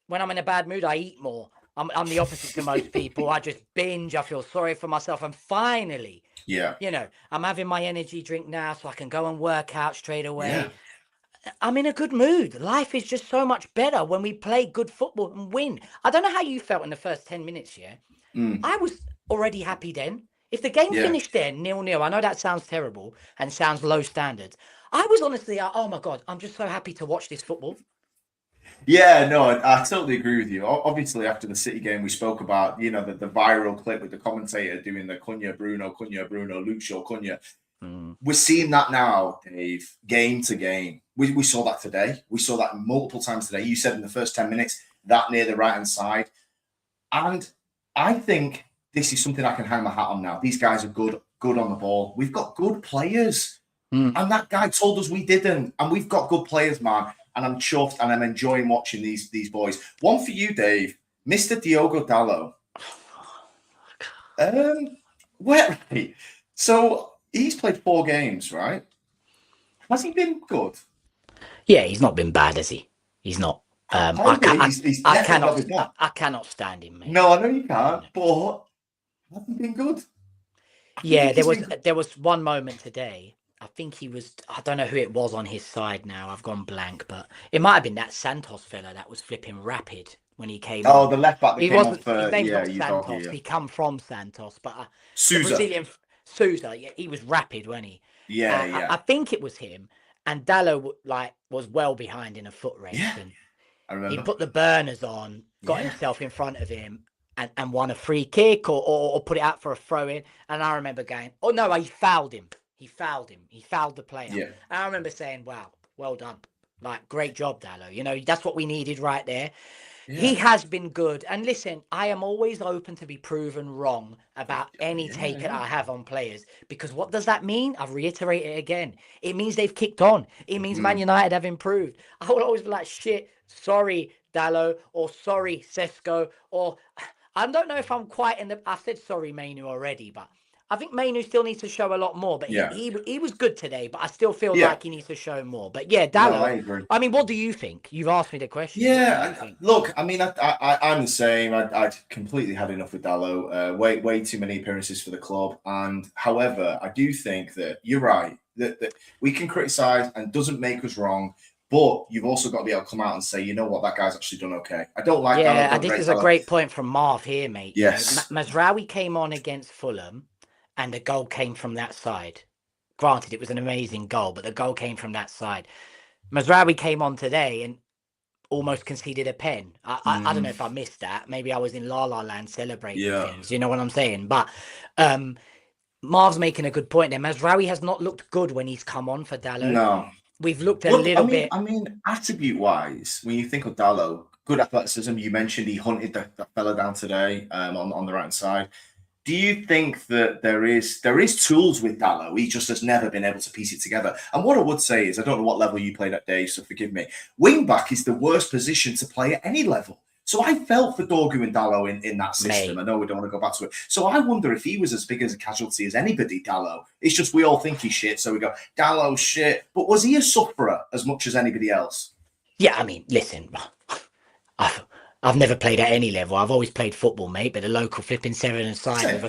[SPEAKER 1] When I'm in a bad mood, I eat more. I'm the opposite to most people. I just binge. I feel sorry for myself. And finally, I'm having my energy drink now so I can go and work out straight away. Yeah. I'm in a good mood. Life is just so much better when we play good football and win. I don't know how you felt in the first 10 minutes, I was already happy then. If the game finished there 0-0, I know that sounds terrible and sounds low standards. I was honestly, oh my God, I'm just so happy to watch this football.
[SPEAKER 2] Yeah, no, I totally agree with you. Obviously, after the City game, we spoke about, the viral clip with the commentator doing the Cunha, Bruno, Luke Shaw, Cunha. We're seeing that now, Dave, game to game. We saw that today. We saw that multiple times today. You said in the first 10 minutes, that near the right-hand side. And I think this is something I can hang my hat on now. These guys are good on the ball. We've got good players. And that guy told us we didn't. And we've got good players, man. And I'm chuffed and I'm enjoying watching these boys. One for you, Dave. Mr. Diogo Dalot. Right. So he's played 4 games, right? Has he been good?
[SPEAKER 1] Yeah, he's not been bad, has he? He's not. I cannot stand him, mate.
[SPEAKER 2] No, I know you can't, but has he been good?
[SPEAKER 1] Yeah, there was one moment today. I think he was, I don't know who it was on his side now. I've gone blank, but it might have been that Santos fella that was flipping rapid when he came on.
[SPEAKER 2] The left back that came off.
[SPEAKER 1] His name's not Santos. He come from Santos, but
[SPEAKER 2] Sousa.
[SPEAKER 1] The Brazilian Sousa, he was rapid, wasn't he?
[SPEAKER 2] Yeah.
[SPEAKER 1] I think it was him. And Dalot was well behind in a foot race.
[SPEAKER 2] Yeah,
[SPEAKER 1] and
[SPEAKER 2] I remember.
[SPEAKER 1] He put the burners on, got himself in front of him, and won a free kick or put it out for a throw in. And I remember going, oh no, he fouled him. He fouled him. He fouled the player.
[SPEAKER 2] Yeah.
[SPEAKER 1] And I remember saying, wow, well done. Like, great job, Dallo. You know, that's what we needed right there. He
[SPEAKER 2] Yeah.
[SPEAKER 1] has been good. And listen, I am always open to be proven wrong about any take that I have on players. Because what does that mean? I've reiterated it again. It means they've kicked on. It means Man United have improved. I will always be like, shit, sorry, Dallo, or sorry, Sesko, or I don't know if I'm quite in the. I said sorry, Mainu already, but I think Mainu still needs to show a lot more. But
[SPEAKER 2] Yeah.
[SPEAKER 1] he was good today, but I still feel
[SPEAKER 2] Yeah.
[SPEAKER 1] like he needs to show more. But yeah,
[SPEAKER 2] No,
[SPEAKER 1] Dallo.
[SPEAKER 2] I agree.
[SPEAKER 1] I mean, what do you think? You've asked me the question. What do you
[SPEAKER 2] Yeah,
[SPEAKER 1] think?
[SPEAKER 2] look, I mean, I'm the same. I'd completely had enough with Dallo. Way too many appearances for the club. And however, I do think that you're right that we can criticise and doesn't make us wrong. But you've also got to be able to come out and say, you know what, that guy's actually done okay. I don't like Dallo.
[SPEAKER 1] Yeah,
[SPEAKER 2] Don't
[SPEAKER 1] this
[SPEAKER 2] rate
[SPEAKER 1] is a
[SPEAKER 2] Dallo.
[SPEAKER 1] great point from Marv here, mate. You know,
[SPEAKER 2] Yes.
[SPEAKER 1] Mazraoui came on against Fulham, and the goal came from that side. Granted, it was an amazing goal, but the goal came from that side. Mazraoui came on today and almost conceded a pen. I don't know if I missed that. Maybe I was in La La Land celebrating
[SPEAKER 2] Yeah.
[SPEAKER 1] things. You know what I'm saying? But Marv's making a good point there. Mazraoui has not looked good when he's come on for Dallo.
[SPEAKER 2] No.
[SPEAKER 1] We've looked a
[SPEAKER 2] Look,
[SPEAKER 1] little bit.
[SPEAKER 2] I mean, attribute-wise, when you think of Dallo, good athleticism. You mentioned he hunted that fella down today on the right side. Do you think that there is tools with Dallo? He just has never been able to piece it together. And what I would say is, I don't know what level you played at, Dave, so forgive me. Wing back is the worst position to play at any level. So I felt for Dorgu and Dallo in that system.
[SPEAKER 1] Mate.
[SPEAKER 2] I know we don't want to go back to it. So I wonder if he was as big as a casualty as anybody, Dallo. It's just we all think he's shit, so we go, Dallo shit. But was he a sufferer as much as anybody else?
[SPEAKER 1] Yeah, I mean, listen, I've never played at any level. I've always played football, mate, but a local flipping seven-a-side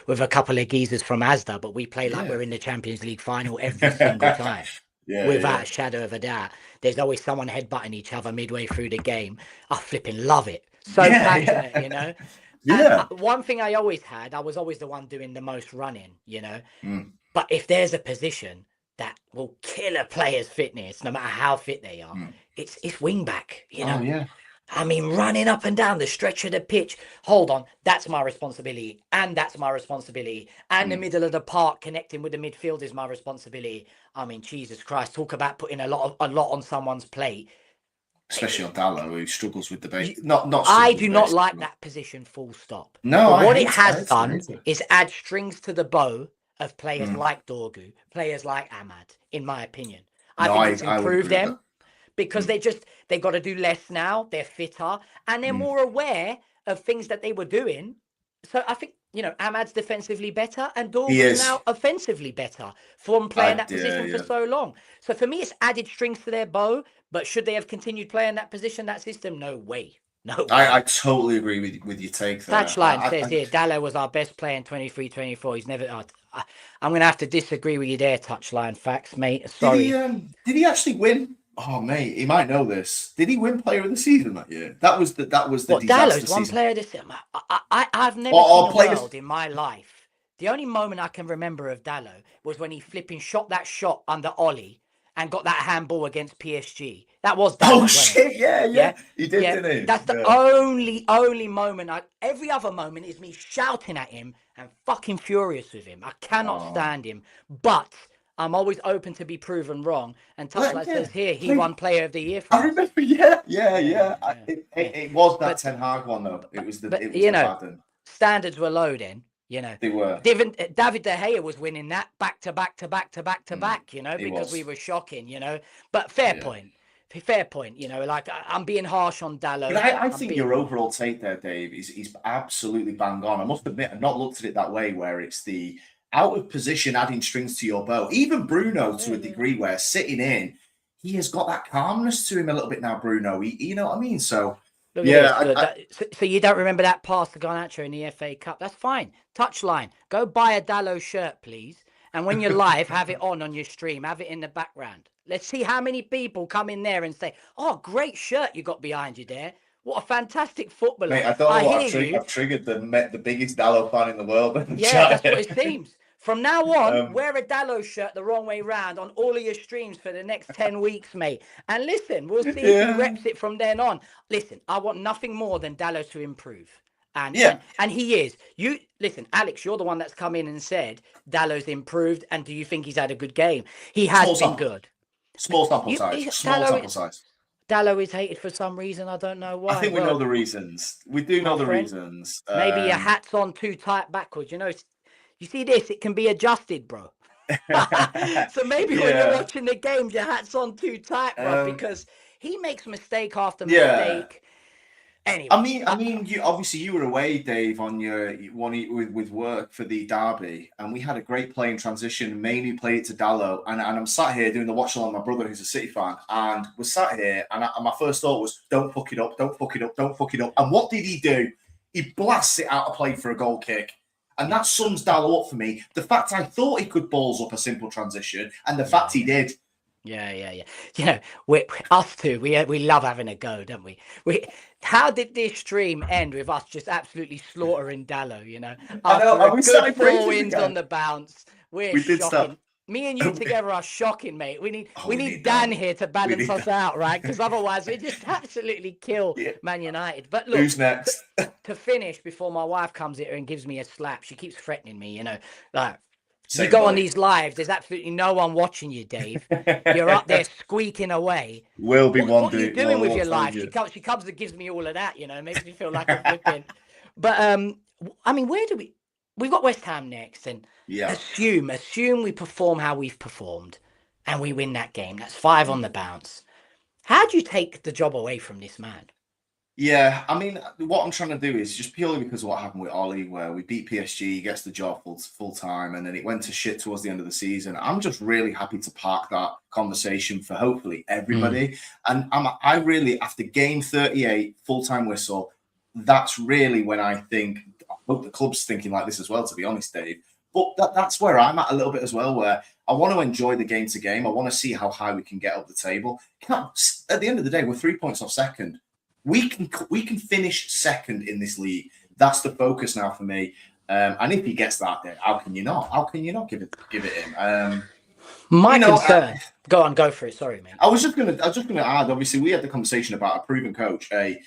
[SPEAKER 1] with a couple of geezers from Asda, but we play like we're in the Champions League final every single time. Without a shadow of a doubt. There's always someone headbutting each other midway through the game. I flipping love it. So passionate, you know.
[SPEAKER 2] Yeah.
[SPEAKER 1] And one thing I always had, I was always the one doing the most running, you know. But if there's a position that will kill a player's fitness, no matter how fit they are, it's wing back, you know.
[SPEAKER 2] Oh, yeah.
[SPEAKER 1] I mean, running up and down the stretch of the pitch. Hold on, that's my responsibility, and that's my responsibility, and the middle of the park connecting with the midfield is my responsibility. I mean, Jesus Christ, talk about putting a lot on someone's plate.
[SPEAKER 2] Especially on Dallo, who struggles with the base.
[SPEAKER 1] I do not like that position. Full stop.
[SPEAKER 2] No,
[SPEAKER 1] but what
[SPEAKER 2] I
[SPEAKER 1] it has
[SPEAKER 2] hate
[SPEAKER 1] done
[SPEAKER 2] it.
[SPEAKER 1] is add strings to the bow of players like Dorgu, players like Ahmad. In my opinion, I think it's improved them. Because they got to do less now. They're fitter and they're more aware of things that they were doing. So I think, you know, Ahmad's defensively better and Dorgu's now offensively better from playing that position for so long. So for me, it's added strings to their bow. But should they have continued playing that position, that system? No way. No way.
[SPEAKER 2] I totally agree with your take there.
[SPEAKER 1] Touchline says here, Dallo was our best player in 23-24. He's never... I'm going to have to disagree with you there, Touchline. Facts, mate. Sorry.
[SPEAKER 2] Did he actually win? Oh, mate, he might know this. Did he win Player of the Season that year? That was the
[SPEAKER 1] what,
[SPEAKER 2] disaster
[SPEAKER 1] Dallo's
[SPEAKER 2] season.
[SPEAKER 1] one player of the season. I've never seen a world in my life. The only moment I can remember of Dallo was when he flipping shot that shot under Ollie and got that handball against PSG. That was Dallo.
[SPEAKER 2] Oh shit! Yeah. He did, didn't he?
[SPEAKER 1] That's the only moment. Every other moment is me shouting at him and fucking furious with him. I cannot stand him, but I'm always open to be proven wrong. And Touchlight says here, he won Player of the Year for us.
[SPEAKER 2] I remember, yeah. It was that Ten Hag one though. It was the bad one.
[SPEAKER 1] Standards were low then. You know,
[SPEAKER 2] they were.
[SPEAKER 1] David De Gea was winning that back to back. You know, because we were shocking. You know, but fair point. You know, like I'm being harsh on Dallo.
[SPEAKER 2] But I think your overall take there, Dave, is absolutely bang on. I must admit, I've not looked at it that way, where it's the out of position adding strings to your bow. Even Bruno, to a degree, where sitting in, he has got that calmness to him a little bit now. Bruno, you know what I mean? So.
[SPEAKER 1] So you don't remember that pass to Garnacho in the FA Cup? That's fine. Touchline. Go buy a Dallo shirt, please. And when you're live, have it on your stream. Have it in the background. Let's see how many people come in there and say, "Oh, great shirt you got behind you there. What a fantastic footballer."
[SPEAKER 2] Mate, I don't know what I've triggered the biggest Dallo fan in the world.
[SPEAKER 1] Yeah, that's what it seems. From now on, wear a Dallo shirt the wrong way round on all of your streams for the next 10 weeks, mate. And listen, we'll see if he reps it from then on. Listen, I want nothing more than Dallo to improve. And
[SPEAKER 2] Yeah,
[SPEAKER 1] he is. You listen, Alex, you're the one that's come in and said Dallow's improved, and do you think he's had a good game? He has
[SPEAKER 2] small
[SPEAKER 1] been
[SPEAKER 2] sample,
[SPEAKER 1] good.
[SPEAKER 2] small sample
[SPEAKER 1] You,
[SPEAKER 2] size, small sample size.
[SPEAKER 1] Dallow is hated for some reason. I don't know
[SPEAKER 2] I
[SPEAKER 1] why.
[SPEAKER 2] think we know
[SPEAKER 1] Well,
[SPEAKER 2] the reasons. We do
[SPEAKER 1] my
[SPEAKER 2] know the
[SPEAKER 1] friend,
[SPEAKER 2] reasons.
[SPEAKER 1] maybe your hat's on too tight backwards. You see this? It can be adjusted, bro. So maybe when you're
[SPEAKER 2] Yeah.
[SPEAKER 1] watching the games, your hat's on too tight, bro, because he makes mistake after
[SPEAKER 2] Yeah.
[SPEAKER 1] mistake. Anyway,
[SPEAKER 2] You obviously you were away, Dave, on your one with work for the derby, and we had a great play in transition. Mainly played it to Dallo, and I'm sat here doing the watch along. My brother, who's a City fan, and was sat here, and my first thought was, "Don't fuck it up! Don't fuck it up! Don't fuck it up!" And what did he do? He blasts it out of play for a goal kick, and that sums Dallo up for me. The fact I thought he could balls up a simple transition, and the fact he did.
[SPEAKER 1] Yeah. You know, we us two, we love having a go, don't we? How did this stream end with us just absolutely slaughtering Dallo? You know,
[SPEAKER 2] I know,
[SPEAKER 1] after a
[SPEAKER 2] and we
[SPEAKER 1] good
[SPEAKER 2] started
[SPEAKER 1] four
[SPEAKER 2] praising the
[SPEAKER 1] wins
[SPEAKER 2] guy.
[SPEAKER 1] on the bounce, we're
[SPEAKER 2] We did
[SPEAKER 1] shocking.
[SPEAKER 2] stop.
[SPEAKER 1] Me and you together are shocking, mate. We
[SPEAKER 2] We
[SPEAKER 1] need
[SPEAKER 2] need
[SPEAKER 1] Dan
[SPEAKER 2] that.
[SPEAKER 1] here to
[SPEAKER 2] We
[SPEAKER 1] balance
[SPEAKER 2] need
[SPEAKER 1] us
[SPEAKER 2] that.
[SPEAKER 1] out, right? Because otherwise we just absolutely kill
[SPEAKER 2] Yeah.
[SPEAKER 1] Man United. But look,
[SPEAKER 2] Who's next?
[SPEAKER 1] to finish before my wife comes here and gives me a slap, she keeps threatening me. You know, like. You
[SPEAKER 2] Same
[SPEAKER 1] go on
[SPEAKER 2] buddy.
[SPEAKER 1] these lives, there's absolutely no one watching you, Dave. You're up there squeaking away.
[SPEAKER 2] Will be one
[SPEAKER 1] What are you
[SPEAKER 2] day.
[SPEAKER 1] doing with your
[SPEAKER 2] Find
[SPEAKER 1] life?
[SPEAKER 2] you.
[SPEAKER 1] She comes and gives me all of that, you know, makes me feel like a flipping. But I mean, where do we've got West Ham next, and
[SPEAKER 2] Yeah.
[SPEAKER 1] assume we perform how we've performed and we win that game. That's 5 on the bounce. How do you take the job away from this man?
[SPEAKER 2] Yeah, I mean, what I'm trying to do is just purely because of what happened with Ollie, where we beat PSG, he gets the job full time, and then it went to shit towards the end of the season. I'm just really happy to park that conversation for hopefully everybody. And I really, after game 38, full time whistle, that's really when I think, I hope the club's thinking like this as well, to be honest, Dave. But that's where I'm at a little bit as well, where I want to enjoy the game to game. I want to see how high we can get up the table. At the end of the day, we're 3 points off second. We can finish second in this league. That's the focus now for me. And if he gets that, then how can you not? How can you not give it him?
[SPEAKER 1] My concern. Go for it. Sorry, man.
[SPEAKER 2] I was just gonna add. Obviously, we had the conversation about a proven coach, a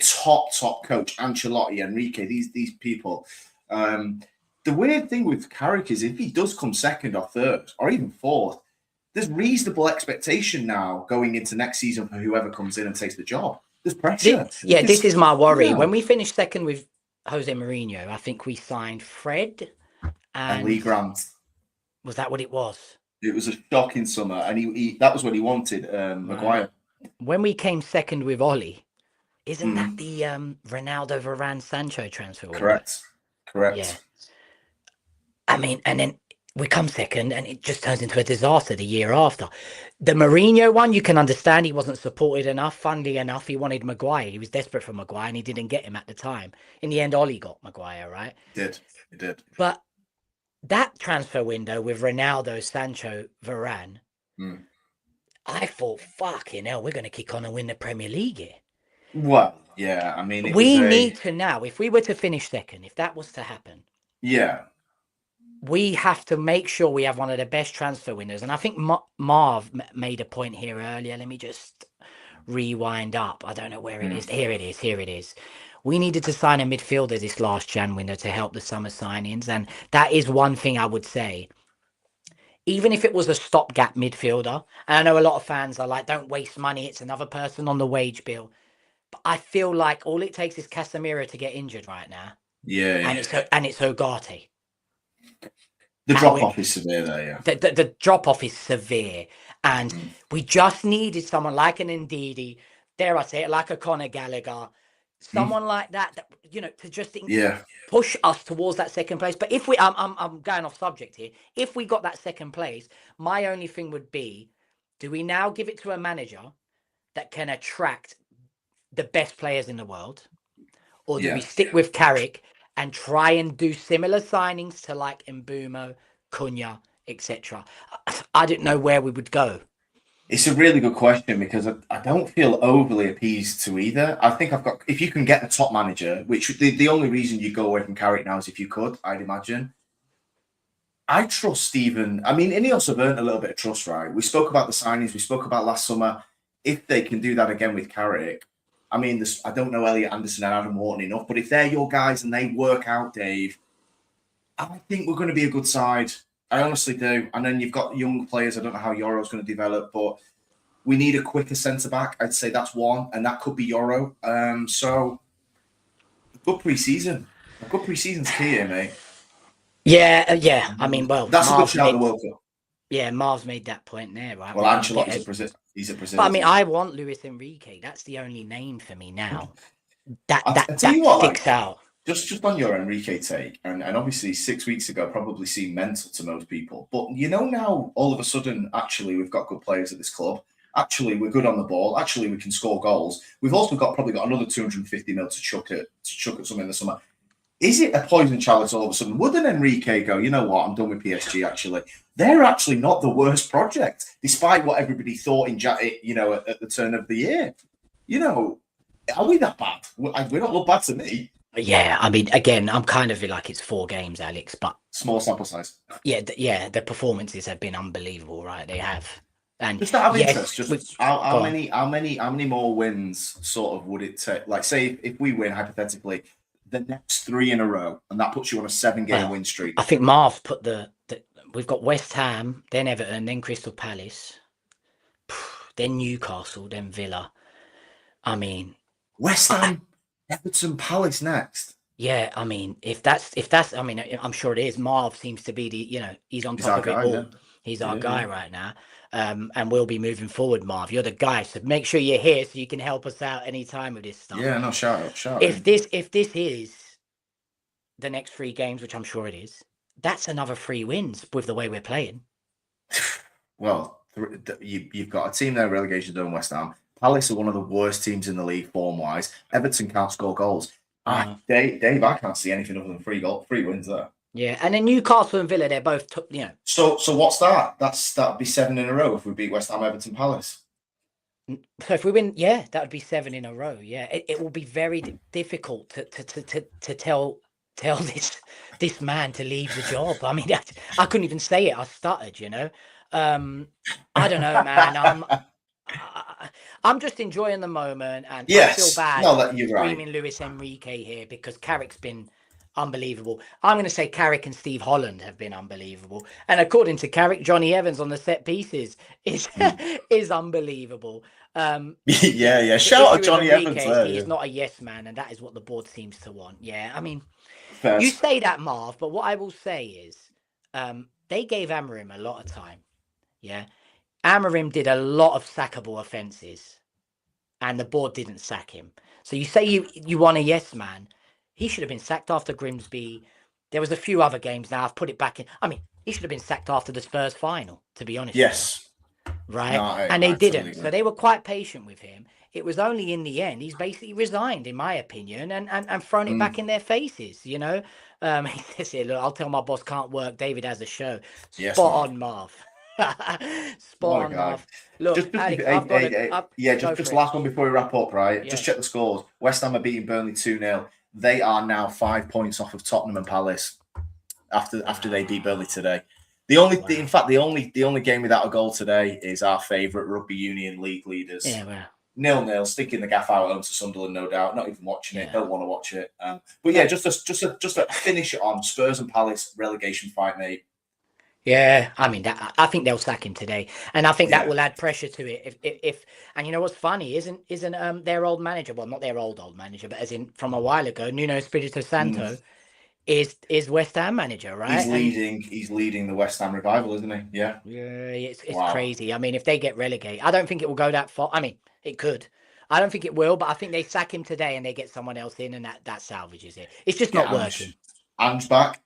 [SPEAKER 2] top coach, Ancelotti, Enrique. These people. The weird thing with Carrick is if he does come second or third or even fourth, there's reasonable expectation now going into next season for whoever comes in and takes the job. There's pressure.
[SPEAKER 1] This is my worry. Yeah. When we finished second with Jose Mourinho, I think we signed Fred
[SPEAKER 2] and Lee Grant.
[SPEAKER 1] Was that what it was?
[SPEAKER 2] It was a shocking summer, and he that was what he wanted, Maguire.
[SPEAKER 1] When we came second with Ollie, isn't that the Ronaldo, Varane, Sancho transfer?
[SPEAKER 2] Correct.
[SPEAKER 1] Yeah. I mean, and then we come second and it just turns into a disaster the year after. The Mourinho one, you can understand he wasn't supported enough, funnily enough. He wanted Maguire. He was desperate for Maguire and he didn't get him at the time. In the end, Ollie got Maguire, right?
[SPEAKER 2] He did.
[SPEAKER 1] But that transfer window with Ronaldo, Sancho, Varane, I thought, fucking hell, we're going to kick on and win the Premier League here.
[SPEAKER 2] Well, yeah, I mean,
[SPEAKER 1] we need to now, if we were to finish second, if that was to happen.
[SPEAKER 2] Yeah.
[SPEAKER 1] We have to make sure we have one of the best transfer windows. And I think Marv made a point here earlier. Let me just rewind up. I don't know where it is. Here it is. We needed to sign a midfielder this last Jan window to help the summer signings. And that is one thing I would say. Even if it was a stopgap midfielder, and I know a lot of fans are like, don't waste money. It's another person on the wage bill. But I feel like all it takes is Casemiro to get injured right now.
[SPEAKER 2] Yeah.
[SPEAKER 1] And it's Ugarte.
[SPEAKER 2] The drop-off is severe there, yeah.
[SPEAKER 1] The drop-off is severe. And we just needed someone like an Ndidi, dare I say it, like a Conor Gallagher, someone like that, you know, to just push us towards that second place. But if we, I'm going off subject here. If we got that second place, my only thing would be, do we now give it to a manager that can attract the best players in the world? Or do we stick with Carrick and try and do similar signings to like Mbeumo, Cunha, etc.? I didn't know where we would go.
[SPEAKER 2] It's a really good question because I don't feel overly appeased to either. I think if you can get the top manager, which the only reason you go away from Carrick now is if you could, I'd imagine. I trust Stephen. I mean, Ineos have earned a little bit of trust, right? We spoke about the signings. We spoke about last summer. If they can do that again with Carrick, I mean, I don't know Elliot Anderson and Adam Wharton enough, but if they're your guys and they work out, Dave, I think we're going to be a good side. I honestly do. And then you've got young players. I don't know how Yoro's going to develop, but we need a quicker centre back. I'd say that's one, and that could be Yoro. So a good pre-season. A good pre-season's key here, mate.
[SPEAKER 1] Yeah. I mean, well,
[SPEAKER 2] That's a good shout. The World Cup.
[SPEAKER 1] Yeah, Marv's made that point there, right?
[SPEAKER 2] Well, Ancelotti's he's a Brazilian.
[SPEAKER 1] But I mean, I want Luis Enrique. That's the only name for me now. That
[SPEAKER 2] tell you what,
[SPEAKER 1] sticks out.
[SPEAKER 2] Just on your Enrique take, and obviously 6 weeks ago probably seemed mental to most people. But now all of a sudden, actually, we've got good players at this club. Actually, we're good on the ball. Actually, we can score goals. We've also probably got another 250 mil to chuck at something in the summer. Is it a poison chalice all of a sudden? Would an Enrique go, you know what, I'm done with PSG, actually? They're actually not the worst project, despite what everybody thought in at the turn of the year. Are we that bad? We don't look bad to me.
[SPEAKER 1] Yeah, I mean, again, I'm kind of like it's 4 games, Alex, but
[SPEAKER 2] small sample size.
[SPEAKER 1] Yeah, the performances have been unbelievable, right? They have. And
[SPEAKER 2] just out of interest, how many more wins sort of would it take? Like, say if we win hypothetically the next 3 in a row, and that puts you on a 7-game win streak.
[SPEAKER 1] I think Marv put we've got West Ham, then Everton, then Crystal Palace, then Newcastle, then Villa. I mean,
[SPEAKER 2] West Ham, Everton, Palace next.
[SPEAKER 1] Yeah, I mean, if that's, I mean, I'm sure it is. Marv seems to be he's on top of it all. Yeah. He's our guy right now. And we'll be moving forward, Marv. You're the guy, so make sure you're here so you can help us out anytime with this stuff.
[SPEAKER 2] Yeah, no, shout out.
[SPEAKER 1] If this is the next 3 games, which I'm sure it is, that's another 3 wins with the way we're playing.
[SPEAKER 2] Well, you've got a team there, relegation done, West Ham. Palace are one of the worst teams in the league form-wise. Everton can't score goals. Dave, I can't see anything other than 3 wins there.
[SPEAKER 1] Yeah, and then Newcastle and Villa, they're both,
[SPEAKER 2] So what's that? That'd be 7 in a row if we beat West Ham, Everton, Palace.
[SPEAKER 1] So if we win, yeah, that would be 7 in a row. Yeah, it will be very difficult to tell this man to leave the job. I mean, I couldn't even say it. I stuttered. I don't know, man. I'm just enjoying the moment, and I feel bad screaming Luis Enrique here because Carrick's been unbelievable. I'm going to say Carrick and Steve Holland have been unbelievable, and according to Carrick, Johnny Evans on the set pieces is unbelievable.
[SPEAKER 2] Yeah. Shout out Johnny Evans.
[SPEAKER 1] He is not a yes man, and that is what the board seems to want. Yeah, I mean, you say that, Marv, but what I will say is, they gave Amorim a lot of time. Yeah. Amorim did a lot of sackable offences, and the board didn't sack him. So you say you want a yes man. He should have been sacked after Grimsby. There was a few other games now. I've put it back in. I mean, he should have been sacked after the Spurs final, to be honest.
[SPEAKER 2] Yes.
[SPEAKER 1] Right? No, and they didn't. So they were quite patient with him. It was only in the end, he's basically resigned, in my opinion, and thrown it back in their faces, He says, look, I'll tell my boss can't work. David has a show. Spot on, Marv. Spot on, Marv. Look,
[SPEAKER 2] just last one before we wrap up, right? Yeah. Just check the scores. West Ham are beating Burnley 2-0. They are now 5 points off of Tottenham and Palace after they beat Burnley today. The only game without a goal today is our favourite Rugby Union League leaders.
[SPEAKER 1] Yeah, well.
[SPEAKER 2] 0-0, sticking the gaff out home to Sunderland, no doubt. Not even watching it. Don't want to watch it. But yeah, just to finish it on Spurs and Palace relegation fight, mate.
[SPEAKER 1] Yeah, I mean, I think they'll sack him today, and I think that will add pressure to it. If and you know what's funny isn't their old manager, well, not their old manager, but as in from a while ago, Nuno Espirito Santo is West Ham manager, right?
[SPEAKER 2] He's leading the West Ham revival, isn't he? Yeah.
[SPEAKER 1] Yeah, it's crazy. I mean, if they get relegated, I don't think it will go that far. I mean, it could. I don't think it will, but I think they sack him today and they get someone else in, and that salvages it. It's just not working.
[SPEAKER 2] Ange back.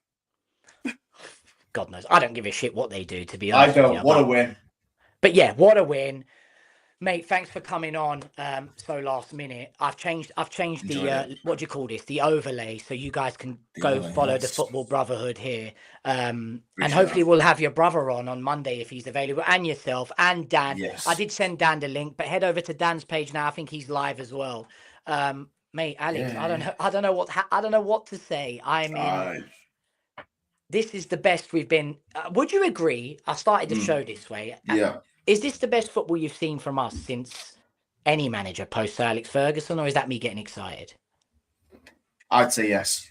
[SPEAKER 1] God knows. I don't give a shit what they do, to be honest.
[SPEAKER 2] I don't. What a win.
[SPEAKER 1] But yeah, what a win. Mate, thanks for coming on so last minute. I've changed the what do you call this? The overlay, so you guys can go follow the Football Brotherhood here. And hopefully we'll have your brother on Monday if he's available, and yourself and Dan.
[SPEAKER 2] Yes.
[SPEAKER 1] I did send Dan the link, but head over to Dan's page now. I think he's live as well. Mate, Alex, I don't know what to say. I mean, this is the best we've been. Would you agree? I started the show this way.
[SPEAKER 2] Yeah.
[SPEAKER 1] Is this the best football you've seen from us since Any manager post Sir Alex Ferguson, or is that me getting excited?
[SPEAKER 2] I'd say yes.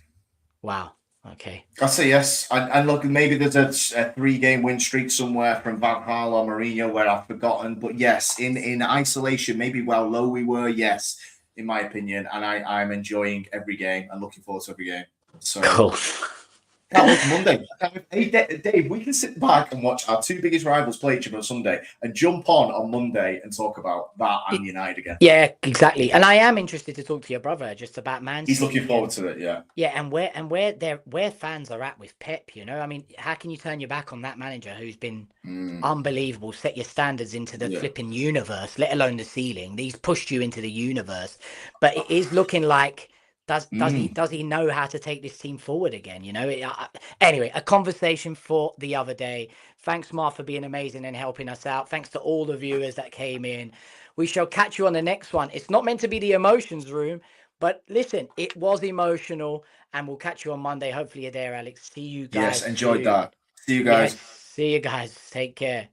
[SPEAKER 1] Wow. Okay.
[SPEAKER 2] I'd say yes. And look, maybe there's a 3-game win streak somewhere from Van Gaal or Mourinho where I've forgotten. But yes, in isolation, maybe how low we were, yes, in my opinion. And I'm enjoying every game and looking forward to every game. So
[SPEAKER 1] Cool.
[SPEAKER 2] can't wait for Monday. Hey, Dave, we can sit back and watch our two biggest rivals play each other on Sunday and jump on Monday and talk about that and United again.
[SPEAKER 1] Yeah, exactly. And I am interested to talk to your brother just about Man
[SPEAKER 2] He's
[SPEAKER 1] City.
[SPEAKER 2] looking forward to it, yeah.
[SPEAKER 1] Yeah, and where fans are at with Pep, you know. I mean, how can you turn your back on that manager who's been unbelievable, set your standards into the flipping universe, let alone the ceiling. He's pushed you into the universe. But it is looking like does he know how to take this team forward again? You know. Anyway, a conversation for the other day. Thanks, Mark, for being amazing and helping us out. Thanks to all the viewers that came in. We shall catch you on the next one. It's not meant to be the emotions room, but listen, it was emotional, and we'll catch you on Monday. Hopefully you're there, Alex. See you guys.
[SPEAKER 2] Yes, enjoyed
[SPEAKER 1] soon.
[SPEAKER 2] that. See you
[SPEAKER 1] Yes,
[SPEAKER 2] guys.
[SPEAKER 1] see you guys. Take care.